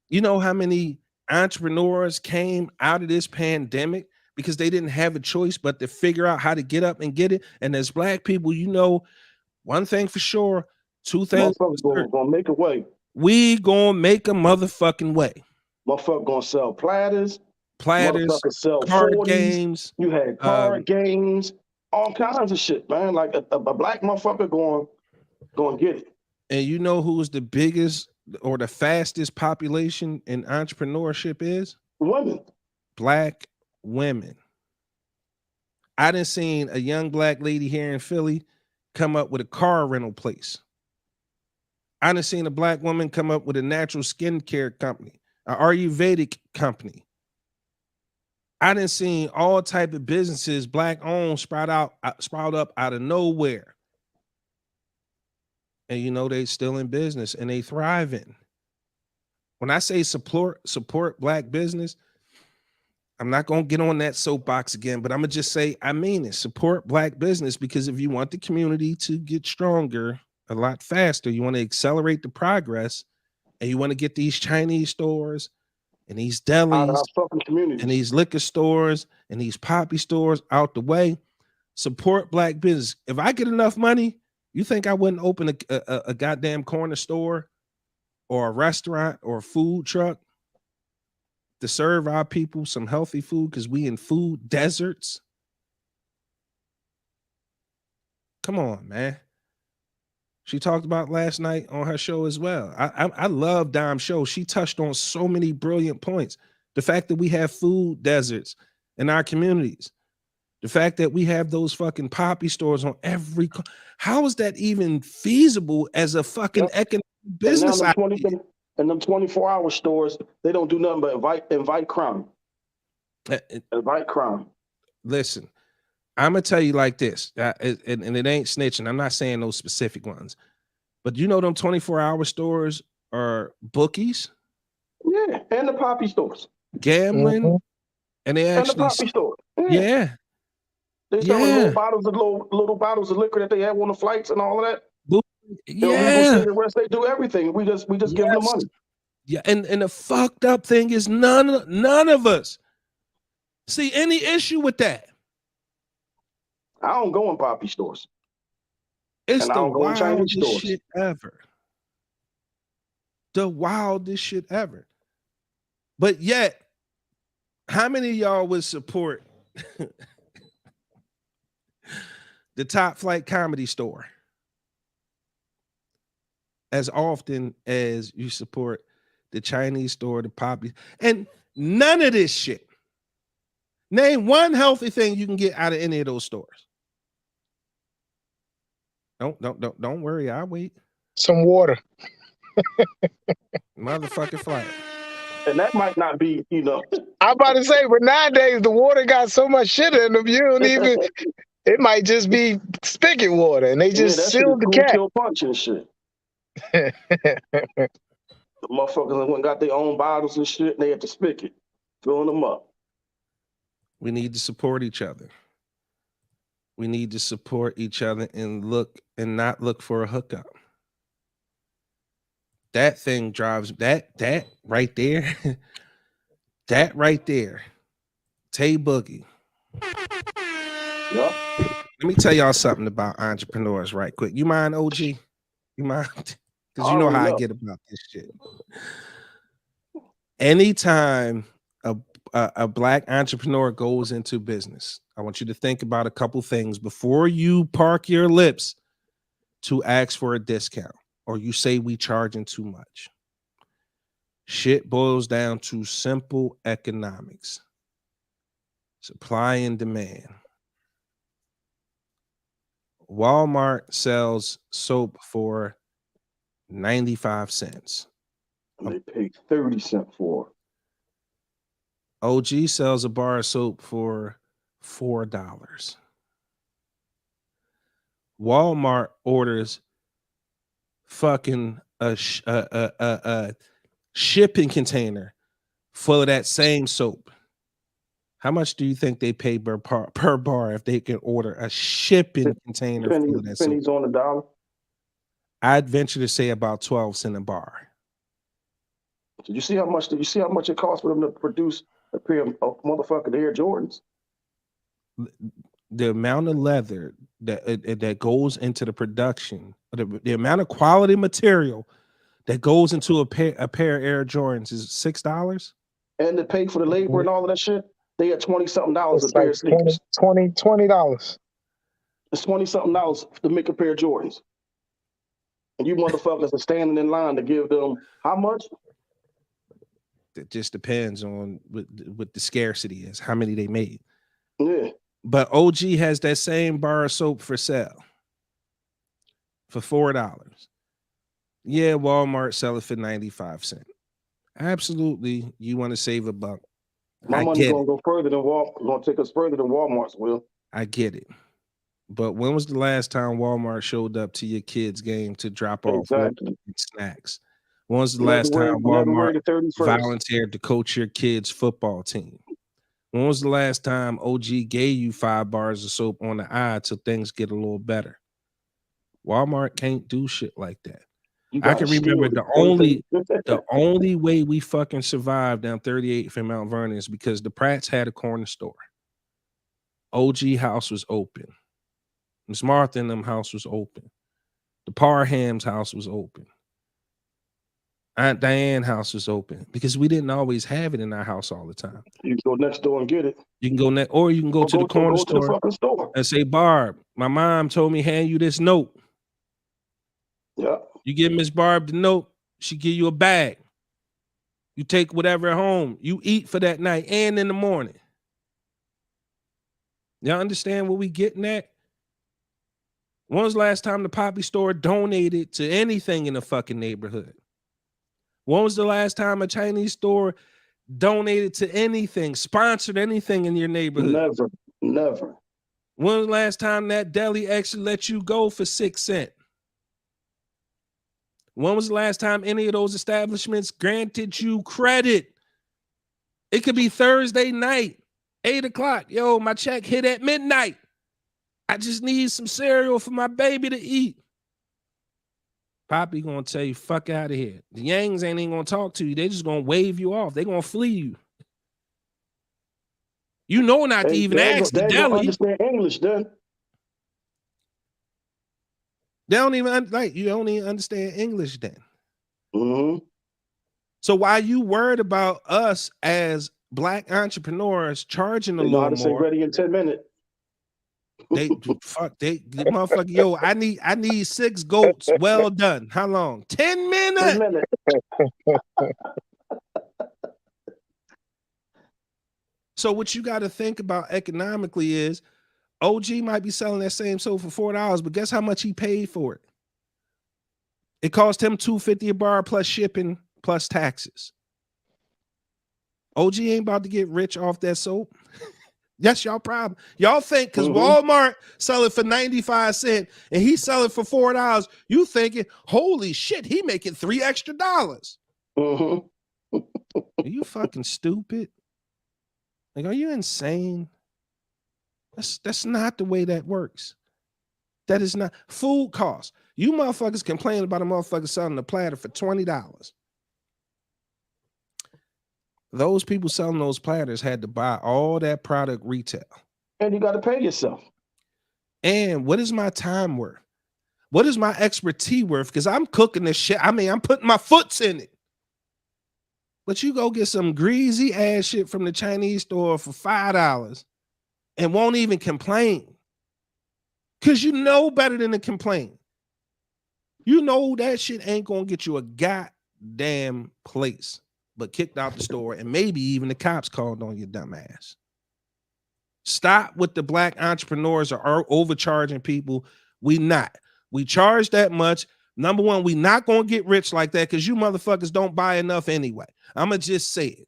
You know how many entrepreneurs came out of this pandemic because they didn't have a choice but to figure out how to get up and get it. And as Black people, you know, one thing for sure, two things gonna make a way. We gonna make a motherfucking way. Motherfucker gonna sell platters. Motherfucker sell card 40s. games. You had card games, all kinds of shit, man. Like a Black motherfucker going get it. And you know who's the biggest or the fastest population in entrepreneurship is? Women. Black women. I done seen a young Black lady here in Philly come up with a car rental place. I done seen a Black woman come up with a natural skincare company, an Ayurvedic company. I done seen all type of businesses, Black owned, sprout up out of nowhere. And you know they still in business and they thriving. When I say support Black business, I'm not gonna get on that soapbox again, but I'm gonna just say I mean it. Support Black business, because if you want the community to get stronger a lot faster, you want to accelerate the progress, and you want to get these Chinese stores and these delis and these liquor stores and these poppy stores out the way. Support Black business. If I get enough money, you think I wouldn't open a goddamn corner store or a restaurant or a food truck to serve our people some healthy food, because we in food deserts? Come on, man. She talked about last night on her show as well. I love Dom's show. She touched on so many brilliant points. The fact that we have food deserts in our communities. The fact that we have those fucking poppy stores on every how is that even feasible as a fucking economic business idea? And them 24-hour stores, they don't do nothing but invite crime. Invite crime. Listen, I'm gonna tell you like this, and it ain't snitching. I'm not saying those specific ones, but you know them 24-hour stores are bookies. Yeah, and the poppy stores. Gambling, and they actually and the poppy store. Yeah. They sell little bottles of liquor that they have on the flights and all of that. Yeah. Cigarettes, they do everything. We just give them the money. Yeah, and the fucked up thing is none of us see any issue with that. I don't go in poppy stores. It's and the wildest shit ever. The wildest shit ever. But yet, how many of y'all would support the Top Flight Comedy Store as often as you support the Chinese store, the Poppy, and none of this shit. Name one healthy thing you can get out of any of those stores. Don't worry. I'll wait. Some water. Motherfucking Flight. And that might not be, you know. I'm about to say, but nowadays the water got so much shit in them, you don't even. It might just be spigot water, and they just that shit is sealed the cool cap. kill punch and shit. The motherfuckers went and got their own bottles and shit, and they had to spigot, filling them up. We need to support each other. We need to support each other and not look for a hookup. That thing drives that right there. That right there. Tay Boogie. Yeah. Let me tell y'all something about entrepreneurs right quick. You mind, OG? You mind? Because you know how I get about this shit. Anytime a black entrepreneur goes into business, I want you to think about a couple things before you park your lips to ask for a discount or you say we charging too much. Shit boils down to simple economics. Supply and demand. Walmart sells soap for 95 cents. And they paid 30 cents for it. OG sells a bar of soap for $4. Walmart orders fucking a shipping container full of that same soap. How much do you think they pay per bar if they can order a shipping container full of that soap? Pennies on the dollar. I'd venture to say about 12 cents a bar. Did you see how much it costs for them to produce a pair of motherfucking Air Jordans? The amount of leather that goes into the production, the amount of quality material that goes into a pair of Air Jordans is $6. And to pay for the labor and all of that shit, they had $20-something a It's pair like of sneakers. $20. It's $20-something to make a pair of Jordans. And you motherfuckers are standing in line to give them how much? It just depends on what the scarcity is, how many they made. Yeah. But OG has that same bar of soap for sale for $4. Yeah, Walmart sell it for 95 cents. Absolutely, you want to save a buck. My money's gonna go further than Walmart. Gonna take us further than Walmart's will. I get it. But when was the last time Walmart showed up to your kid's game to drop off snacks? When was the last time Walmart volunteered to coach your kid's football team? When was the last time OG gave you 5 bars of soap on the eye till things get a little better? Walmart can't do shit like that. I can remember the only way we fucking survived down 38th in Mount Vernon is because the Pratts had a corner store. OG house was open. Miss Martha and them house was open. The Parham's house was open. Aunt Diane house was open because we didn't always have it in our house all the time. You can go next door and get it. You can go next, or you can go to the corner store and say, Barb, my mom told me hand you this note. Yeah. You give Miss Barb the note, she give you a bag. You take whatever home. You eat for that night and in the morning. Y'all understand what we getting at? When was the last time the Poppy store donated to anything in the fucking neighborhood? When was the last time a Chinese store donated to anything, sponsored anything in your neighborhood? Never. When was the last time that deli actually let you go for 6 cents? When was the last time any of those establishments granted you credit? It could be Thursday night, 8 o'clock. Yo, my check hit at midnight. I just need some cereal for my baby to eat. Poppy gonna tell you, fuck out of here. The Yangs ain't even gonna talk to you. They just gonna wave you off. They gonna flee you. You know not to even ask the deli. They don't understand English, then. They don't even you don't even understand English then. Mm-hmm. So why you worried about us as black entrepreneurs charging a little more? Say ready in 10 minutes. They motherfucker, yo, I need 6 goats. Well done. How long? 10 10 minutes. minutes. So what you got to think about economically is OG might be selling that same soap for $4, but guess how much he paid for it? It cost him $2.50 a bar plus shipping plus taxes. OG ain't about to get rich off that soap. That's y'all problem. Y'all think because Walmart sell it for 95 cents and he sell it for $4, you thinking, holy shit, he making $3 extra. Are you fucking stupid? Like, are you insane? That's not the way that works. That is not food costs. You motherfuckers complain about a motherfucker selling a platter for $20. Those people selling those platters had to buy all that product retail. And you got to pay yourself. And what is my time worth? What is my expertise worth? Because I'm cooking this shit. I mean, I'm putting my foots in it. But you go get some greasy ass shit from the Chinese store for $5 and won't even complain. Because you know better than to complain. You know that shit ain't going to get you a goddamn place, but kicked out the store and maybe even the cops called on your dumb ass. Stop with the black entrepreneurs are overcharging people. We not. We charge that much. Number one, we not going to get rich like that because you motherfuckers don't buy enough anyway. I'm going to just say it.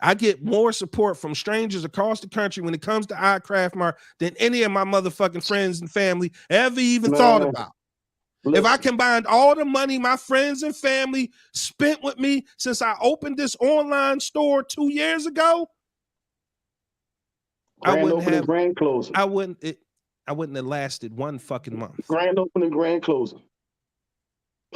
I get more support from strangers across the country when it comes to iCraft Mart than any of my motherfucking friends and family ever even thought about. Listen. If I combined all the money my friends and family spent with me since I opened this online store 2 years ago, grand opening, grand closing. I wouldn't have lasted 1 fucking month. Grand opening, grand closing.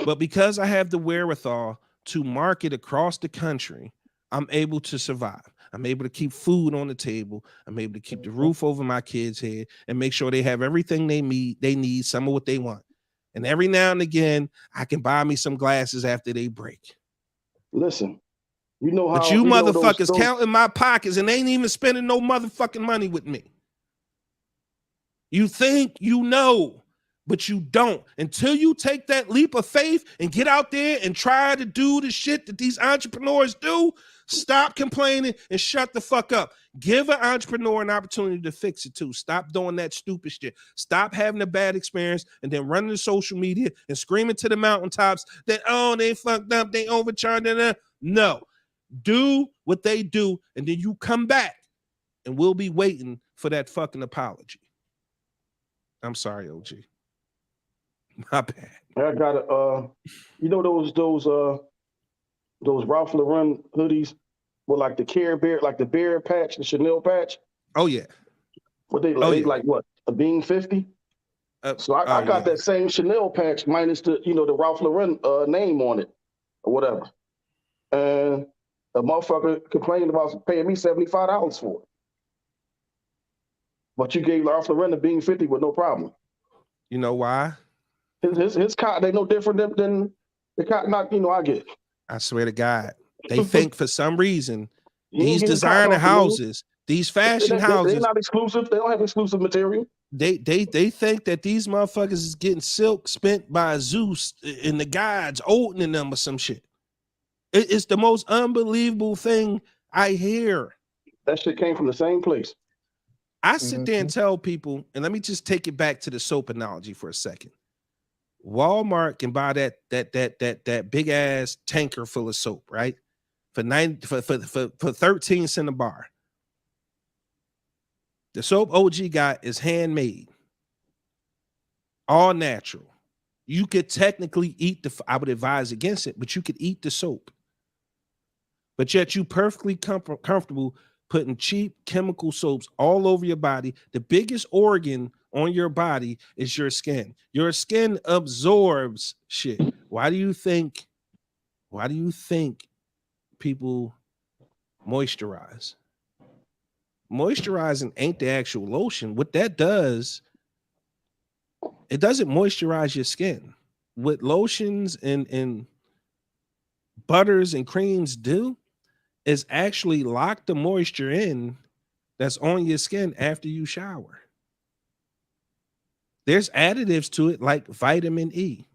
But because I have the wherewithal to market across the country, I'm able to survive. I'm able to keep food on the table. I'm able to keep the roof over my kids' head and make sure they have everything they need, some of what they want. And every now and again, I can buy me some glasses after they break. Listen, you know how. But you motherfuckers counting my pockets and ain't even spending no motherfucking money with me. You think you know, but you don't. Until you take that leap of faith and get out there and try to do the shit that these entrepreneurs do, stop complaining and shut the fuck up. Give an entrepreneur an opportunity to fix it too. Stop doing that stupid shit. Stop having a bad experience and then running to social media and screaming to the mountaintops that, oh, they fucked up, they overcharged. No. Do what they do, and then you come back and we'll be waiting for that fucking apology. I'm sorry, OG. My bad. I got you know those Ralph Lauren hoodies with like the Care Bear, like the bear patch, the Chanel patch. Oh yeah. What they like what? A bean 50? So I got that same Chanel patch minus the the Ralph Lauren name on it or whatever. And a motherfucker complained about paying me $75 for it. But you gave Ralph Lauren a bean 50 with no problem. You know why? His cotton ain't no different than the cotton I get. I swear to God. They think for some reason these designer houses, these fashion houses, they're not exclusive. They don't have exclusive material. They think that these motherfuckers is getting silk spent by Zeus and the gods opening them or some shit. It's the most unbelievable thing I hear. That shit came from the same place. I sit there and tell people, and let me just take it back to the soap analogy for a second. Walmart can buy that big ass tanker full of soap, right? For 13 cents a bar. The soap OG got is handmade, all natural. You could technically eat I would advise against it, but you could eat the soap. But yet you perfectly comfortable putting cheap chemical soaps all over your body. The biggest organ on your body is your skin. Your skin absorbs shit. Why do you think people moisturize? Moisturizing ain't the actual lotion. What that does, it doesn't moisturize your skin. What lotions and butters and creams do is actually lock the moisture in that's on your skin after you shower. There's additives to it like vitamin E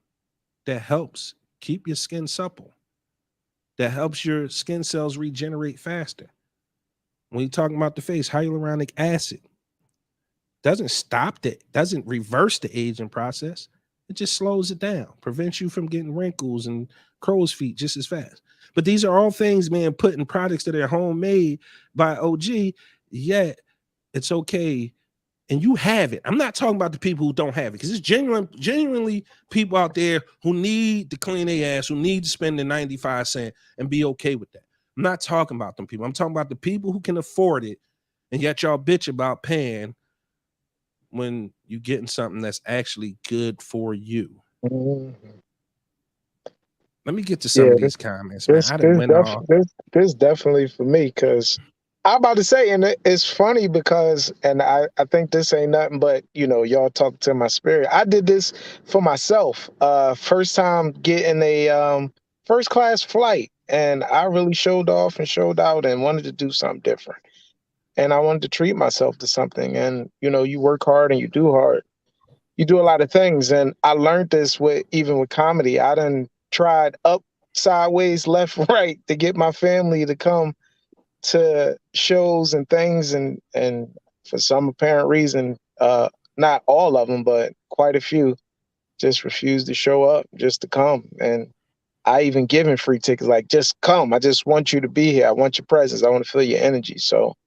that helps keep your skin supple, that helps your skin cells regenerate faster. When you're talking about the face, hyaluronic acid doesn't doesn't reverse the aging process. It just slows it down, prevents you from getting wrinkles and crow's feet just as fast. But these are all things, man, put in products that are homemade by OG, yet it's okay. And you have it. I'm not talking about the people who don't have it, because it's genuinely people out there who need to clean their ass, who need to spend the 95 cents and be okay with that. I'm not talking about them people. I'm talking about the people who can afford it, and yet y'all bitch about paying when you getting something that's actually good for you. Mhm. Let me get to some of these comments, man. I done went off. This definitely for me, because I'm about to say, and it's funny because, and I think this ain't nothing but, y'all talk to my spirit. I did this for myself. First time getting a first class flight, and I really showed off and showed out and wanted to do something different. And I wanted to treat myself to something. And, you work hard and you do hard. You do a lot of things. And I learned this even with comedy. I done tried up, sideways, left, right to get my family to come to shows and things. And for some apparent reason, not all of them, but quite a few just refused to show up, just to come. And I even given free tickets, like, just come. I just want you to be here. I want your presence. I want to feel your energy. So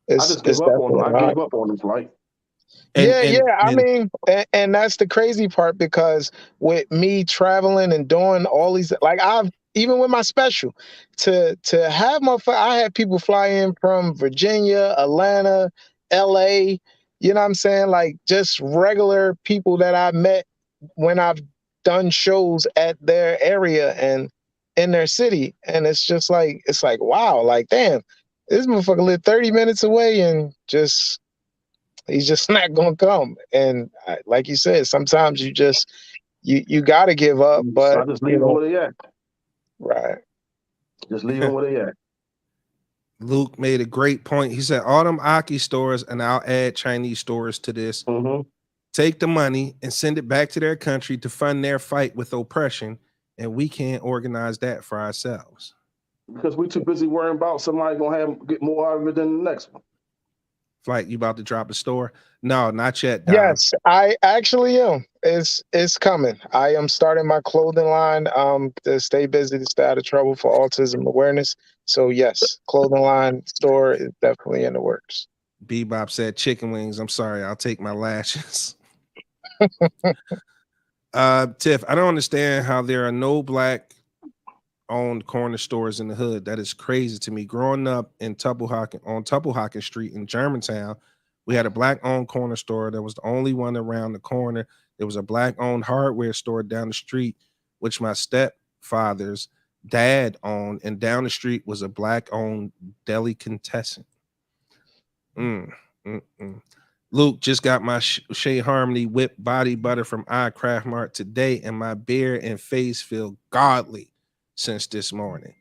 I it's just gave up on them. definitely I hard. gave up on this flight. I mean, and that's the crazy part, because with me traveling and doing all these, like, even with my special, to have I had people fly in from Virginia, Atlanta, LA, you know what I'm saying? Like, just regular people that I met when I've done shows at their area and in their city. And it's like, wow, like, damn, this motherfucker lived 30 minutes away and he's just not gonna come. And like you said, sometimes you got to give up, So but I just leave them where they at. right. Just leave them where they at. Luke made a great point. He said, all them Aki stores, and I'll add Chinese stores to this, take the money and send it back to their country to fund their fight with oppression, and we can't organize that for ourselves. Because we're too busy worrying about somebody gonna get more out of it than the next one. Flight, you about to drop a store? No, not yet, Dom. Yes, I actually am. It's coming. I am starting my clothing line to stay busy, to stay out of trouble, for autism awareness. So yes, clothing line store is definitely in the works. Bebop said chicken wings. I'm sorry, I'll take my lashes. Tiff, I don't understand how there are no black owned corner stores in the hood. That is crazy to me. Growing up in Tuppelhocken Street in Germantown, we had a black owned corner store that was the only one around the corner. There was a black owned hardware store down the street, which my stepfather's dad owned, and down the street was a black owned delicatessen. Luke just got my Shea Harmony whipped body butter from iCraft Mart today, and my beard and face feel godly since this morning.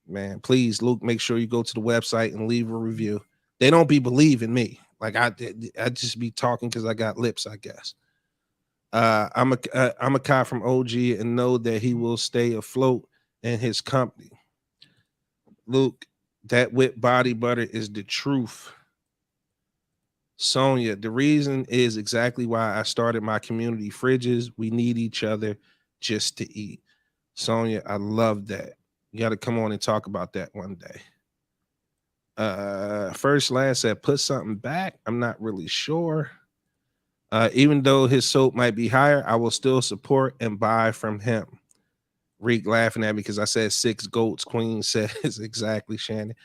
Man, please, Luke, make sure you go to the website and leave a review. They don't be believing me. Like, I just be talking because I got lips, I guess. I'm a guy from OG and know that he will stay afloat in his company. Luke, that whipped body butter is the truth. Sonia, the reason is exactly why I started my community fridges. We need each other just to eat. Sonia, I love that. You got to come on and talk about that one day. First Lad said, put something back. I'm not really sure. Even though his soap might be higher, I will still support and buy from him. Reek laughing at me because I said 6 goats. Queen says exactly, Shannon.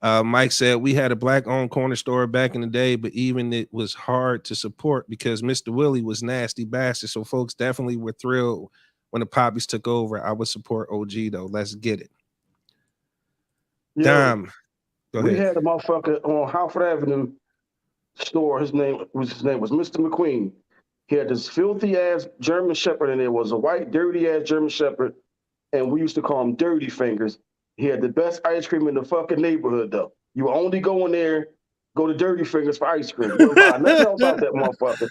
Mike said, we had a black-owned corner store back in the day, but even it was hard to support because Mr. Willie was nasty bastard. So folks definitely were thrilled when the Poppies took over. I would support OG, though. Let's get it. Dom, go ahead. We had a motherfucker on Halford Avenue store. His name was Mr. McQueen. He had this filthy-ass German Shepherd in there. It was a white, dirty-ass German Shepherd, and we used to call him Dirty Fingers. He had the best ice cream in the fucking neighborhood, though. You only go in there, go to Dirty Fingers for ice cream. You don't buy nothing else out that motherfucker.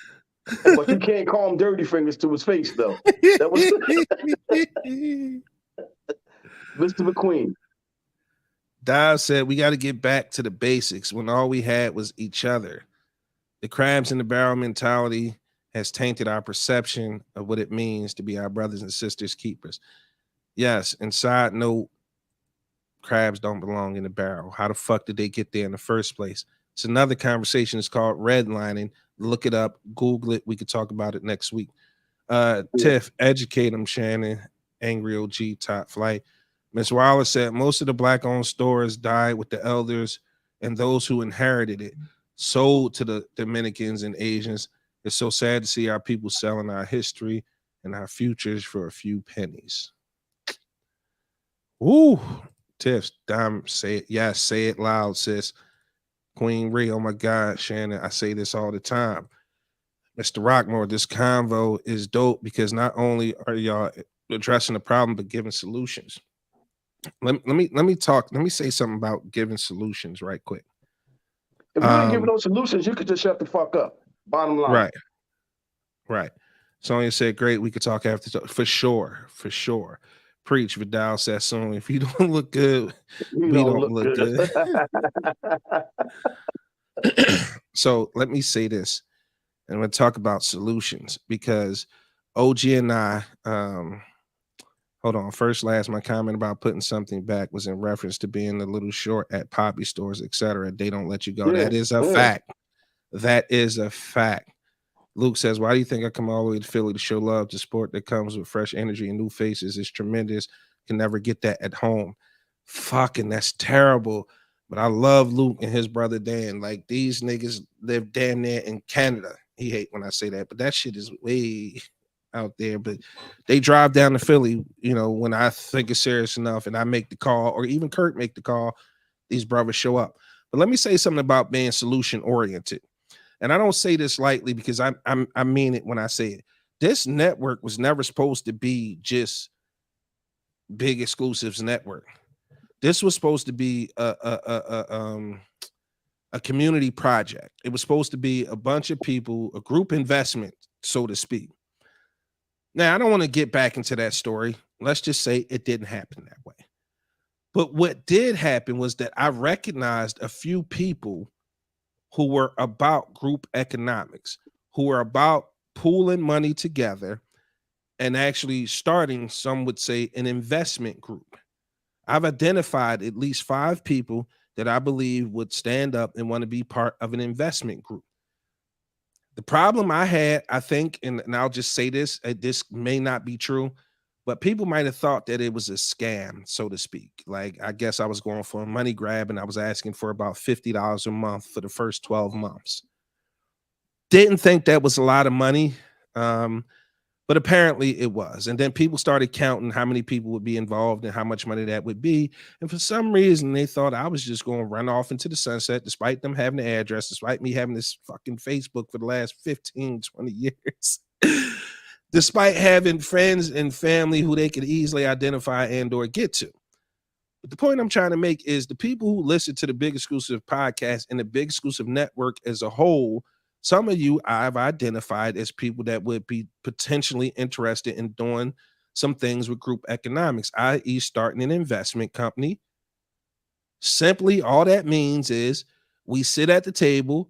But you can't call him dirty fingers to his face, though. That was Mr. McQueen. Dive said, we got to get back to the basics when all we had was each other. The crabs in the barrel mentality has tainted our perception of what it means to be our brothers and sisters keepers. Yes, and side note, crabs don't belong in the barrel. How the fuck did they get there in the first place? It's another conversation. It's called redlining. Look it up, Google it. We could talk about it next week. Tiff, educate them, Shannon. Angry OG, Top Flight. Miss Wallace said most of the black-owned stores died with the elders and those who inherited it, sold to the Dominicans and Asians. It's so sad to see our people selling our history and our futures for a few pennies. Ooh, Tiff, Dime, say it. Yes, say it loud, sis. Queen Ree, oh my God, Shannon, I say this all the time. Mr. Rockmore, this convo is dope because not only are y'all addressing the problem, but giving solutions. Let me say something about giving solutions right quick. If you ain't giving no solutions, you could just shut the fuck up. Bottom line. Right. Sonia said, great, we could talk after. For sure. Preach, Vidal said, soon. If you don't look good, we don't look good. So let me say this, and I'm going to talk about solutions because OG and I, hold on. First, my comment about putting something back was in reference to being a little short at poppy stores, etc. They don't let you go. Yeah, that is a fact. That is a fact. Luke says, why do you think I come all the way to Philly to show love to sport that comes with fresh energy and new faces? It's tremendous. Can never get that at home. Fucking, that's terrible. But I love Luke and his brother Dan. Like, these niggas live damn near in Canada. He hate when I say that, but that shit is way out there. But they drive down to Philly, you know, when I think it's serious enough and I make the call, or even Kurt make the call, these brothers show up. But let me say something about being solution oriented. And I don't say this lightly because I mean it when I say it. This network was never supposed to be just Big Exclusives Network. This was supposed to be a community project. It was supposed to be a bunch of people, a group investment, so to speak. Now, I don't want to get back into that story. Let's just say it didn't happen that way. But what did happen was that I recognized a few people who were about group economics, who were about pooling money together and actually starting, some would say, an investment group. I've identified at least 5 people that I believe would stand up and want to be part of an investment group. The problem I had, I think, and I'll just say this, this may not be true, but people might have thought that it was a scam, so to speak. Like, I guess I was going for a money grab and I was asking for about $50 a month for the first 12 months. Didn't think that was a lot of money, but apparently it was. And then people started counting how many people would be involved and how much money that would be. And for some reason, they thought I was just going to run off into the sunset, despite them having the address, despite me having this fucking Facebook for the last 15, 20 years. Despite having friends and family who they could easily identify and or get to. But the point I'm trying to make is the people who listen to the Big Exclusive podcast and the Big Exclusive network as a whole, some of you I've identified as people that would be potentially interested in doing some things with group economics, i.e. starting an investment company. Simply, all that means is we sit at the table,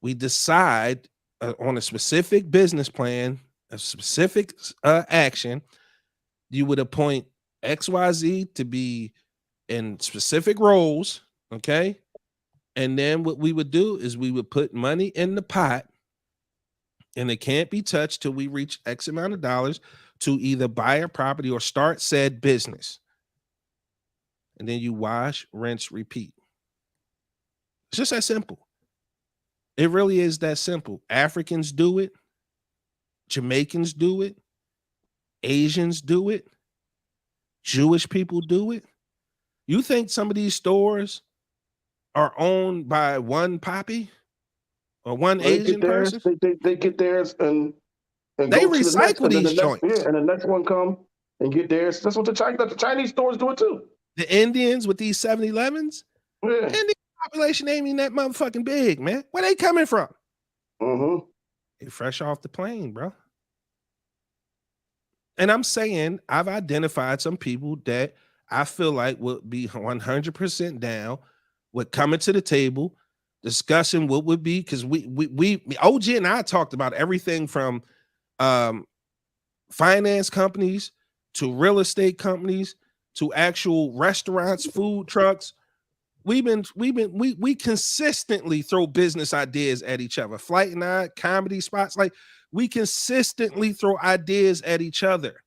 we decide on a specific business plan, a specific action. You would appoint XYZ to be in specific roles, okay? And then what we would do is we would put money in the pot, and it can't be touched till we reach X amount of dollars to either buy a property or start said business. And then you wash, rinse, repeat. It's just that simple. It really is that simple. Africans do it. Jamaicans do it. Asians do it. Jewish people do it. You think some of these stores are owned by one poppy or one Asian person? They get theirs and they go to the next, recycle these joints. And the next one come and get theirs. That's what the Chinese stores do it too. The Indians with these 7-Elevens, yeah. Indian population ain't even that motherfucking big, man. Where they coming from? Mm-hmm. They fresh off the plane, bro. And I'm saying I've identified some people that I feel like would be 100% down with coming to the table, discussing what would be, because we OG and I talked about everything from finance companies to real estate companies to actual restaurants, food trucks. We consistently throw business ideas at each other. Flight and I, comedy spots, like we consistently throw ideas at each other.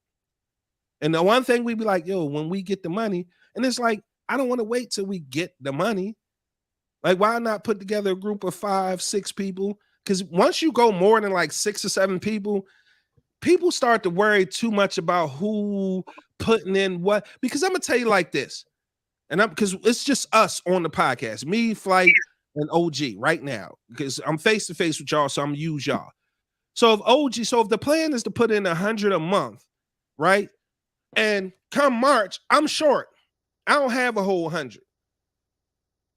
And the one thing we be like, yo, when we get the money, and it's like, I don't want to wait till we get the money. Like, why not put together a group of 5, 6 people? Because once you go more than like 6 or 7 people, people start to worry too much about who putting in what. Because I'm gonna tell you like this, and because it's just us on the podcast, me, Flight, and OG right now, because I'm face to face with y'all, so I'm gonna use y'all. So if the plan is to put in 100 a month, right? And come March, I'm short. I don't have a whole 100.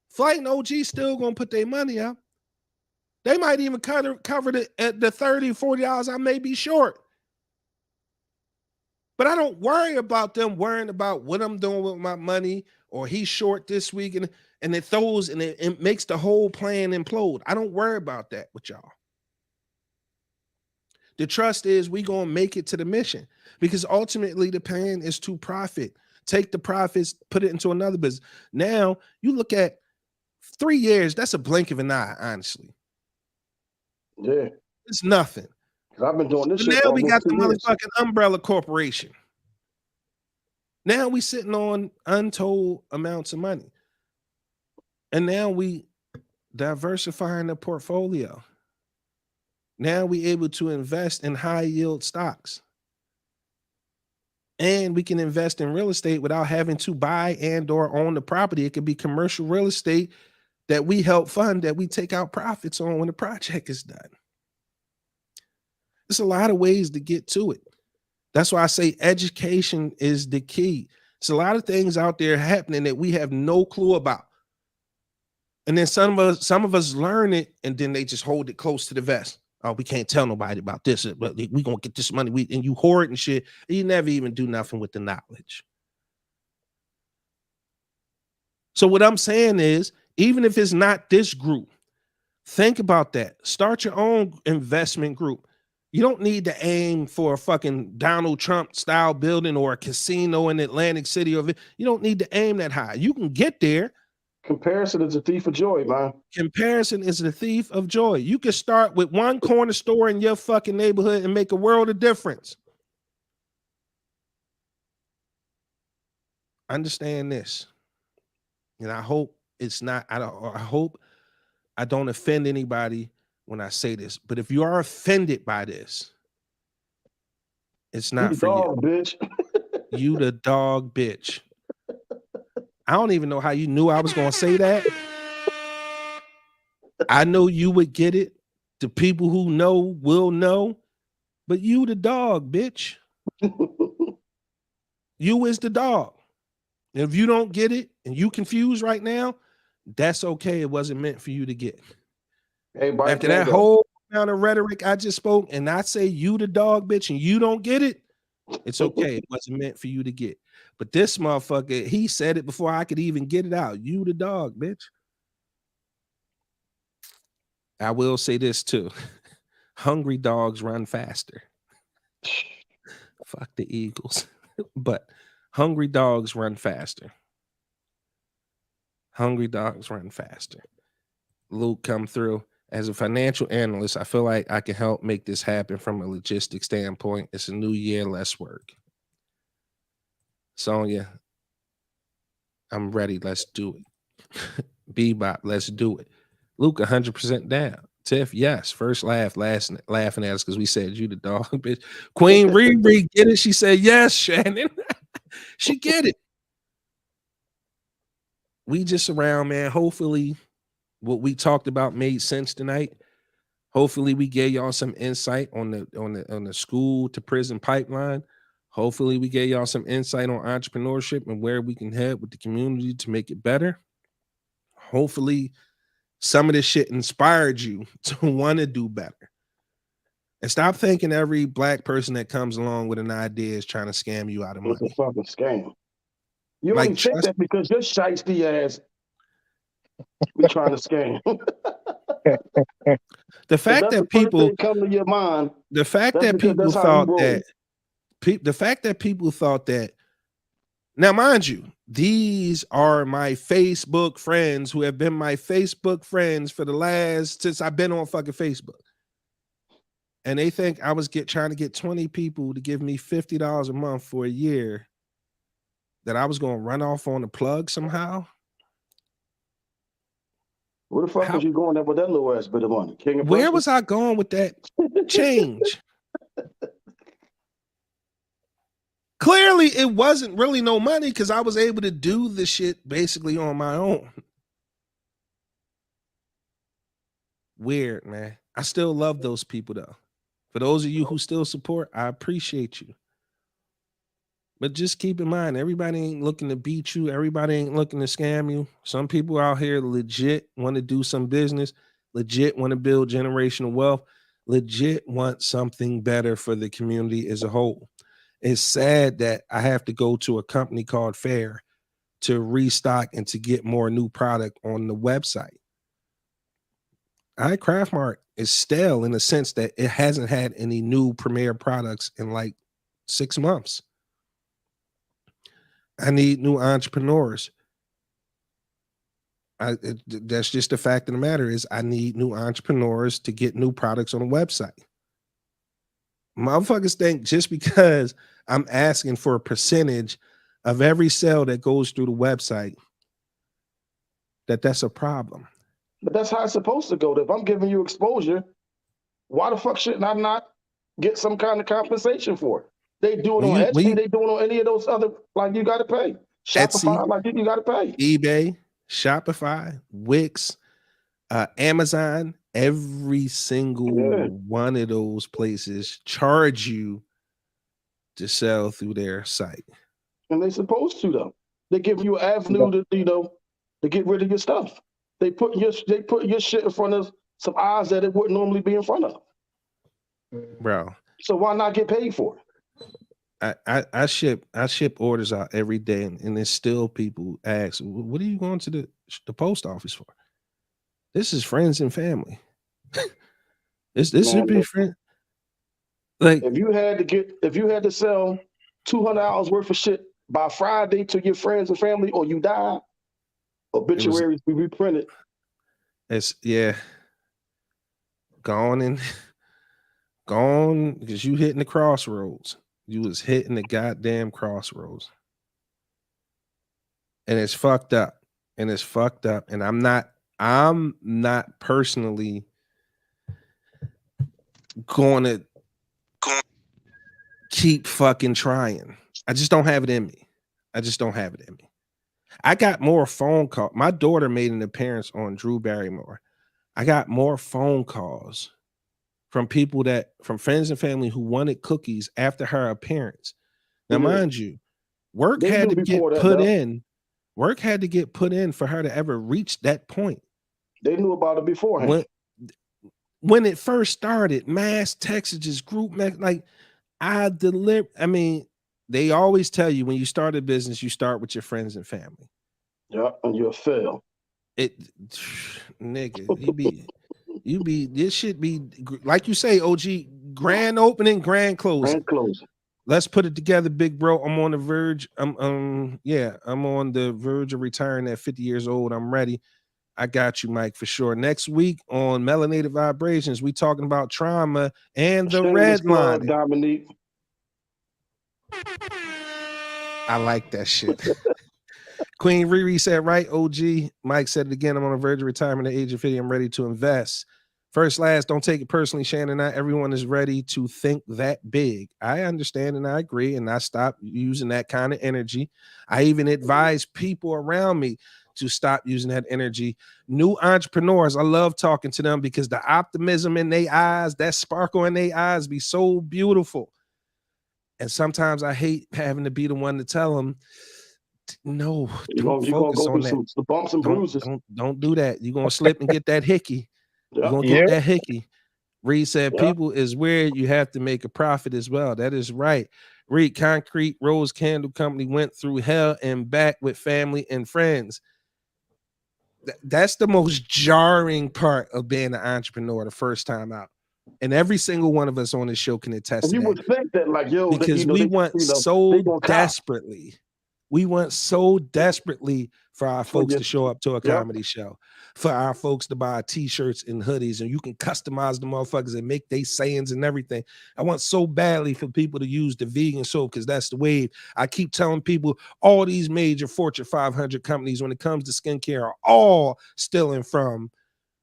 Flight and OG still gonna put their money up. They might even cover it at the $30, $40 I may be short. But I don't worry about them worrying about what I'm doing with my money, or he's short this week, and it makes the whole plan implode. I don't worry about that with y'all. The trust is we gonna make it to the mission, because ultimately the plan is to profit. Take the profits, put it into another business. Now you look at 3 years, that's a blink of an eye, honestly. Yeah. It's nothing. I've been doing this But shit now we got almost the 2 years. motherfucking umbrella corporation. Now we sitting on untold amounts of money. And now we diversifying the portfolio. Now we able to invest in high yield stocks. And we can invest in real estate without having to buy and or own the property. It could be commercial real estate that we help fund, that we take out profits on when the project is done. There's a lot of ways to get to it. That's why I say education is the key. There's a lot of things out there happening that we have no clue about. And then some of us learn it, and then they just hold it close to the vest. Oh, we can't tell nobody about this, but we gonna get this money. And you hoard and shit. And you never even do nothing with the knowledge. So what I'm saying is, even if it's not this group, think about that. Start your own investment group. You don't need to aim for a fucking Donald Trump style building or a casino in Atlantic City. You don't need to aim that high. You can get there. Comparison is a thief of joy, man. Comparison is the thief of joy. You can start with one corner store in your fucking neighborhood and make a world of difference. Understand this. And I hope I hope I don't offend anybody when I say this, but if you are offended by this, it's not for you. Bitch. You the dog bitch. I don't even know how you knew I was going to say that. I know you would get it. The people who know will know, but you the dog bitch. You is the dog. And if you don't get it and you confused right now, that's okay. It wasn't meant for you to get. After that whole amount of rhetoric I just spoke, and I say you the dog bitch and you don't get it, it's okay. It wasn't meant for you to get. But this motherfucker, he said it before I could even get it out. You the dog bitch. I will say this too. Hungry dogs run faster. Fuck the Eagles. But hungry dogs run faster. Hungry dogs run faster. Luke, come through. As a financial analyst, I feel like I can help make this happen from a logistic standpoint. It's a new year, less work. Sonia, I'm ready. Let's do it. Bebop, let's do it. Luke, 100% down. Tiff, yes. First laugh, last laughing at us because we said you the dog, bitch. Queen Riri, get it? She said yes, Shannon. She get it. We just around, man. Hopefully what we talked about made sense tonight. Hopefully we gave y'all some insight on the school to prison pipeline. Hopefully we gave y'all some insight on entrepreneurship and where we can head with the community to make it better. Hopefully some of this shit inspired you to want to do better. And stop thinking every black person that comes along with an idea is trying to scam you out of It's a money. fucking scam. You Like, only think trust that because your shiesty ass be trying to scam. the If fact that's the that first people thing come to your mind, the fact that's that because people that's how you thought roll. that the fact that people thought that. Now, mind you, these are my Facebook friends who have been my Facebook friends for the last since I've been on fucking Facebook. And they think I was trying to get 20 people to give me $50 a month for a year, that I was going to run off on the plug somehow. Where the fuck was you going there with that little ass bit of money? King of Where Prussia? was I going with that change? Clearly, it wasn't really no money because I was able to do the shit basically on my own. Weird, man. I still love those people though. For those of you who still support, I appreciate you. But just keep in mind, everybody ain't looking to beat you. Everybody ain't looking to scam you. Some people out here legit want to do some business, legit want to build generational wealth, legit want something better for the community as a whole. It's sad that I have to go to a company called Fair to restock and to get more new product on the website. Craftmart is stale in the sense that it hasn't had any new premier products in like 6 months. I need new entrepreneurs. That's just the fact of the matter is I need new entrepreneurs to get new products on the website. Motherfuckers think just because I'm asking for a percentage of every sale that goes through the website, that's a problem. But that's how it's supposed to go. If I'm giving you exposure, why the fuck shouldn't I not get some kind of compensation for it? They do it on Etsy. They do it on any of those other, like you got to pay. Shopify, Etsy, like you got to pay. eBay, Shopify, Wix, Amazon, every single one of those places charge you to sell through their site. And they're supposed to though. They give you an avenue to, to get rid of your stuff. They put your shit in front of some eyes that it wouldn't normally be in front of. Bro. So why not get paid for it? I ship orders out every day, and there's still people ask, "What are you going to the post office for?" This is friends and family. this should be friend. Like if you had to sell 200 hours worth of shit by Friday to your friends and family, or you die, obituaries be reprinted. It's gone because you hitting the crossroads. You was hitting the goddamn crossroads. And it's fucked up. And I'm not personally going to keep fucking trying. I just don't have it in me. I got more phone calls. My daughter made an appearance on Drew Barrymore. I got more phone calls from friends and family who wanted cookies after her appearance. Now, mind you, work had to get put in for her to ever reach that point. They knew about it beforehand. When it first started, mass textages, group, like I mean, they always tell you when you start a business, you start with your friends and family. Yeah, and you'll fail. Nigga, this should be like you say, OG, grand opening, grand closing. Grand closing. Let's put it together, big bro. I'm on the verge. I'm on the verge of retiring at 50 years old. I'm ready. I got you, Mike, for sure. Next week on Melanated Vibrations, we talking about trauma and the red line. Dominique. I like that shit. Queen Riri said, right, OG. Mike said it again. I'm on the verge of retirement at the age of 50. I'm ready to invest. First, last, don't take it personally, Shannon. Not everyone is ready to think that big. I understand and I agree, and I stopped using that kind of energy. I even advise people around me to stop using that energy. New entrepreneurs, I love talking to them because the optimism in their eyes, that sparkle in their eyes be so beautiful. And sometimes I hate having to be the one to tell them, no, don't focus on that. Some bumps and bruises. Don't do that. You're going to slip and get that hickey. Yep. You're going to get that hickey. Reed said, Yeah. people is weird. You have to make a profit as well. That is right. Reed, Concrete Rose Candle Company went through hell and back with family and friends. That's the most jarring part of being an entrepreneur the first time out. And every single one of us on this show can attest And to you that. would think that, like, yo, that, Because we want they so gonna cop desperately, for our for folks you. to show up to a Yep. comedy show, for our folks to buy t-shirts and hoodies, and you can customize the motherfuckers and make they sayings and everything. I want so badly for people to use the vegan soap because that's the wave. I keep telling people all these major Fortune 500 companies, when it comes to skincare, are all stealing from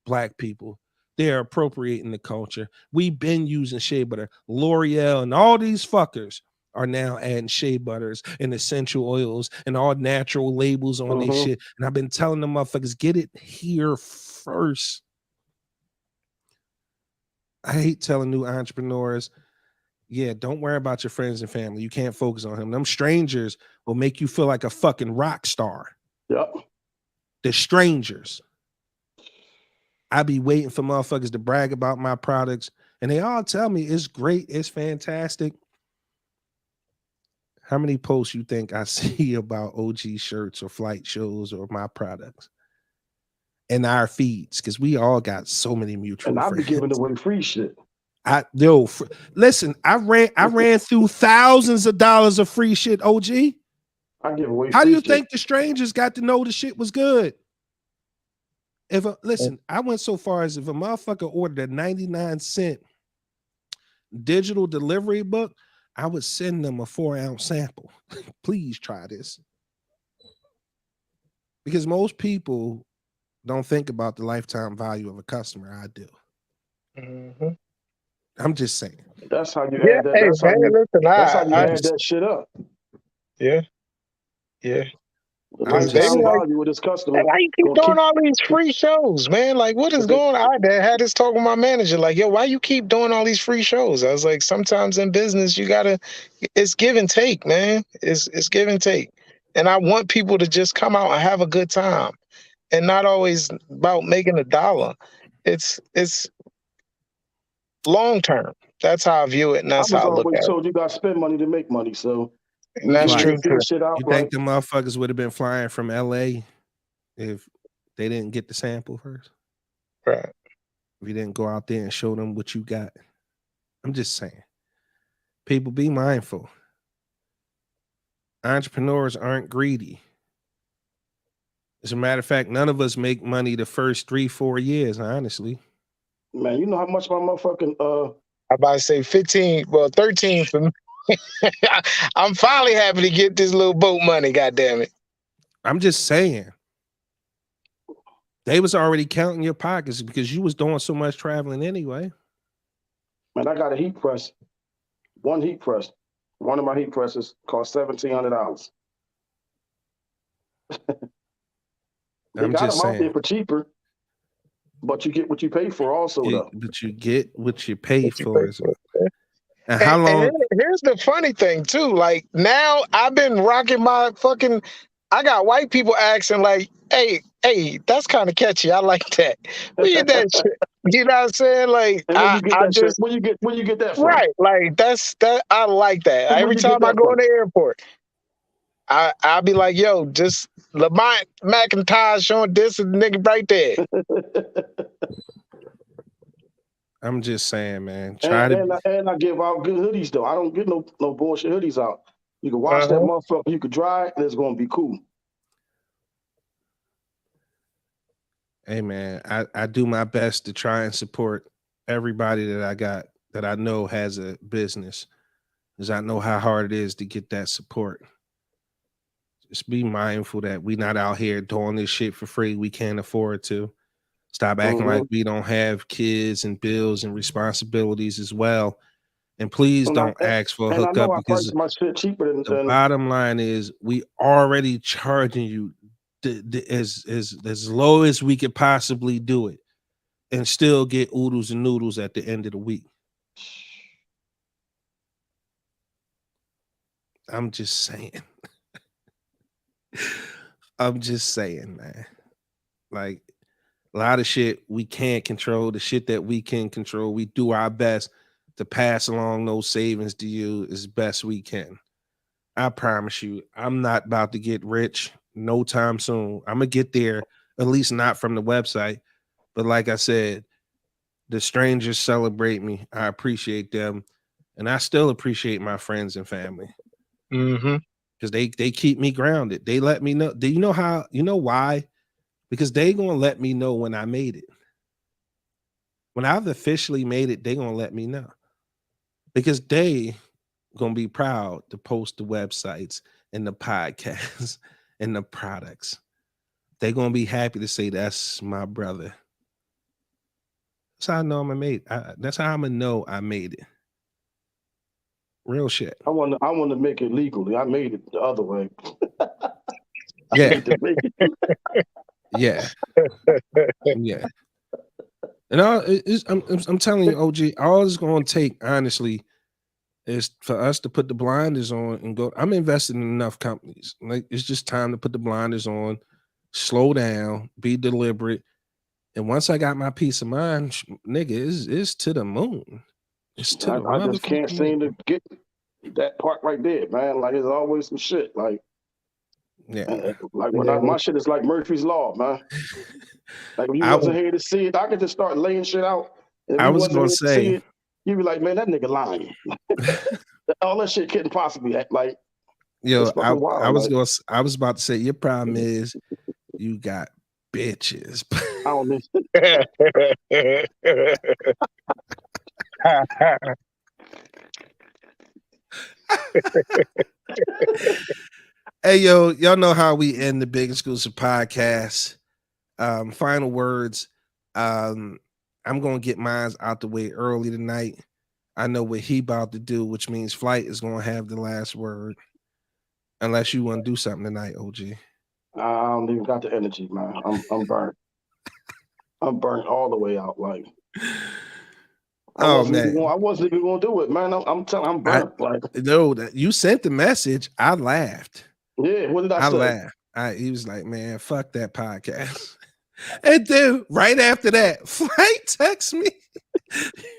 Black people. They're appropriating the culture. We've been using shea butter. L'Oreal and all these fuckers are now adding shea butters and essential oils and all natural labels on their shit. And I've been telling them motherfuckers, get it here first. I hate telling new entrepreneurs, yeah, don't worry about your friends and family. You can't focus on them. Them strangers will make you feel like a fucking rock star. Yep. The strangers. I be waiting for motherfuckers to brag about my products, and they all tell me it's great, it's fantastic. How many posts you think I see about OG shirts or flight shows or my products in our feeds? Because we all got so many mutual And I'll be friends. giving away free shit. Listen, I ran through thousands of dollars of free shit, OG. I give away How do free you shit. think the strangers got to know the shit was good? Listen, I went so far as if a motherfucker ordered a 99-cent digital delivery book, I would send them a 4-ounce sample. Please try this. Because most people don't think about the lifetime value of a customer. I do. Mm-hmm. I'm just saying. That's how you Yeah, add that. hey, That's how man, you. listen, That's how you I add that shit up. yeah, yeah. The I'm Because just they be lifetime saying. like, value of this hey, customer why you keep gonna doing keep. all these free shows, man? Like, what is going on? I had this talk with my manager, like, yo, why you keep doing all these free shows? I was like, sometimes in business, you gotta, it's give and take, man. It's give and take. And I want people to just come out and have a good time and not always about making a dollar. It's long term. That's how I view it, and I that's was how I look always at it. told you got to spend money to make money. So And you that's either Flight. true figure too. shit out You like. think the motherfuckers would have been flying from LA if they didn't get the sample first? Right. If you didn't go out there and show them what you got? I'm just saying. People, be mindful. Entrepreneurs aren't greedy. As a matter of fact, none of us make money the first 3-4 years, honestly. Man, you know how much my motherfucking I about to say 15, well, 13 for me. I'm finally happy to get this little boat money, goddamn it. I'm just saying. They was already counting your pockets because you was doing so much traveling anyway. man, I got a heat press. One heat press. One of my heat presses cost $1,700. They I'm got just them out there saying. for cheaper, but you get what you pay for also though. But you get what you pay What you pay for. for. And how long? Here's the funny thing too. Like now I've been rocking my fucking, I got white people asking like, hey, that's kind of catchy. I like that. Where you get that shit? You know what I'm saying? Like And when I you get I that shit, just where you get that from? right. Like that I like that. Where Every you get time I that go from? in the airport, I'll be like, yo, just Lamont McIntyre showing this and nigga right there. I'm just saying, man. Try and I give out good hoodies though. I don't get no bullshit hoodies out. You can wash that Uh-huh. motherfucker, you can dry it, and it's gonna be cool. Hey man, I do my best to try and support everybody that I got that I know has a business, because I know how hard it is to get that support. Just be mindful that we not out here doing this shit for free. We can't afford to. Stop acting like we don't have kids and bills and responsibilities as well. And please don't ask for a And I know hookup, I price because my shit cheaper the than bottom line is we already charging you as low as we could possibly do it and still get oodles and noodles at the end of the week. I'm just saying. I'm just saying, man. Like, A lot of shit we can't control. The shit that we can control, we do our best to pass along those savings to you as best we can. I promise you, I'm not about to get rich no time soon. I'm gonna get there, at least not from the website. But like I said, the strangers celebrate me. I appreciate them, and I still appreciate my friends and family Mm-hmm. because they keep me grounded. They let me know. Do you know how? You know why? Because they gonna let me know when I made it. When I've officially made it, they gonna let me know because they gonna be proud to post the websites and the podcasts and the products. They gonna be happy to say that's my brother. That's how I know I'm a made. That's how I'm gonna know I made it. Real shit. I want to make it legally. I made it the other way. I Yeah, need to make it. yeah, yeah. And I'm telling you, OG, all it's gonna take, honestly, is for us to put the blinders on and go. I'm invested in enough companies. Like it's just time to put the blinders on, slow down, be deliberate. And once I got my peace of mind, nigga, it's to the moon. It's to the I just can't motherfucking moon. seem to get that part right there, man. Like, there's always some shit. Like Yeah. like my shit is like Murphy's Law, man. Like if you I wasn't here to see it, I could just start laying shit out. And if I you was wasn't gonna here to see say, it, you'd be like, man, that nigga lying. All that shit couldn't possibly act like it's yo, fucking I wild. was Like gonna I was about to say your problem is you got bitches. I don't know. Hey yo, y'all know how we end the Big Exclusive podcast. Final words. I'm gonna get mine out the way early tonight. I know what he about to do, which means Flight is gonna have the last word. Unless you want to do something tonight, OG. I don't even got the energy, man. I'm burnt. I'm burnt all the way out. Like Oh man, I wasn't even gonna do it, man. I'm telling, I'm I burnt. Like, no, that you sent the message. I laughed. yeah, what did I I say? laughed. He was like, man, fuck that podcast. And then right after that, Flight texts me.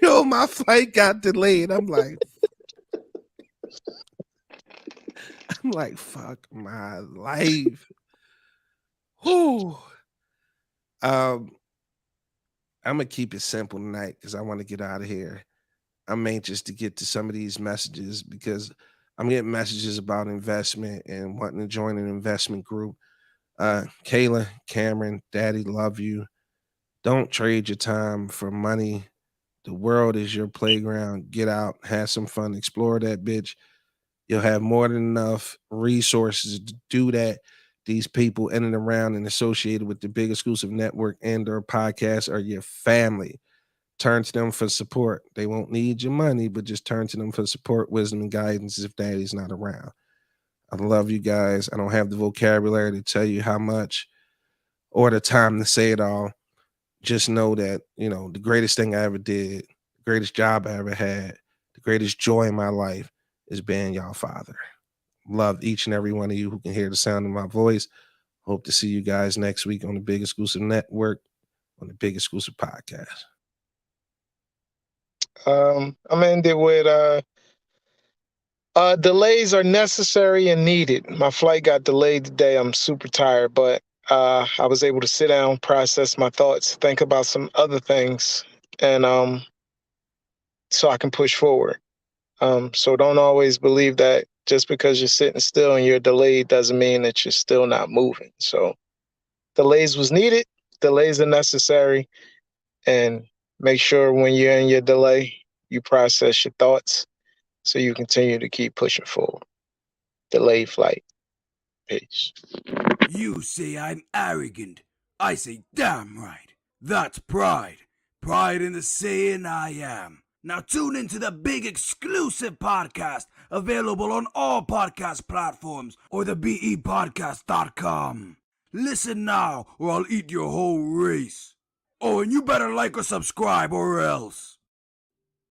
Yo, my flight got delayed. I'm like, fuck my life. Whew. I'm gonna keep it simple tonight because I want to get out of here. I'm anxious to get to some of these messages because I'm getting messages about investment and wanting to join an investment group. Kayla, Cameron, Daddy, love you. Don't trade your time for money. The world is your playground. Get out, have some fun, explore that bitch. You'll have more than enough resources to do that. These people in and around and associated with the Big Exclusive Network and their podcast are your family. Turn to them for support. They won't need your money, but just turn to them for support, wisdom, and guidance if daddy's not around. I love you guys. I don't have the vocabulary to tell you how much or the time to say it all. Just know that, the greatest thing I ever did, the greatest job I ever had, the greatest joy in my life is being y'all father. Love each and every one of you who can hear the sound of my voice. Hope to see you guys next week on the Big Exclusive Network, on the Big Exclusive Podcast. I'm ended with delays are necessary and needed. My flight got delayed today. I'm super tired, but I was able to sit down, process my thoughts, think about some other things, and so I can push forward. So don't always believe that just because you're sitting still and you're delayed doesn't mean that you're still not moving. So delays was needed, delays are necessary, and make sure when you're in your delay, you process your thoughts so you continue to keep pushing forward. Delayed flight. Peace. You say I'm arrogant. I say damn right. That's pride. Pride in the saying I am. Now tune into the Big Exclusive Podcast, available on all podcast platforms or the BEpodcast.com. Listen now or I'll eat your whole race. Oh, and you better like or subscribe or else.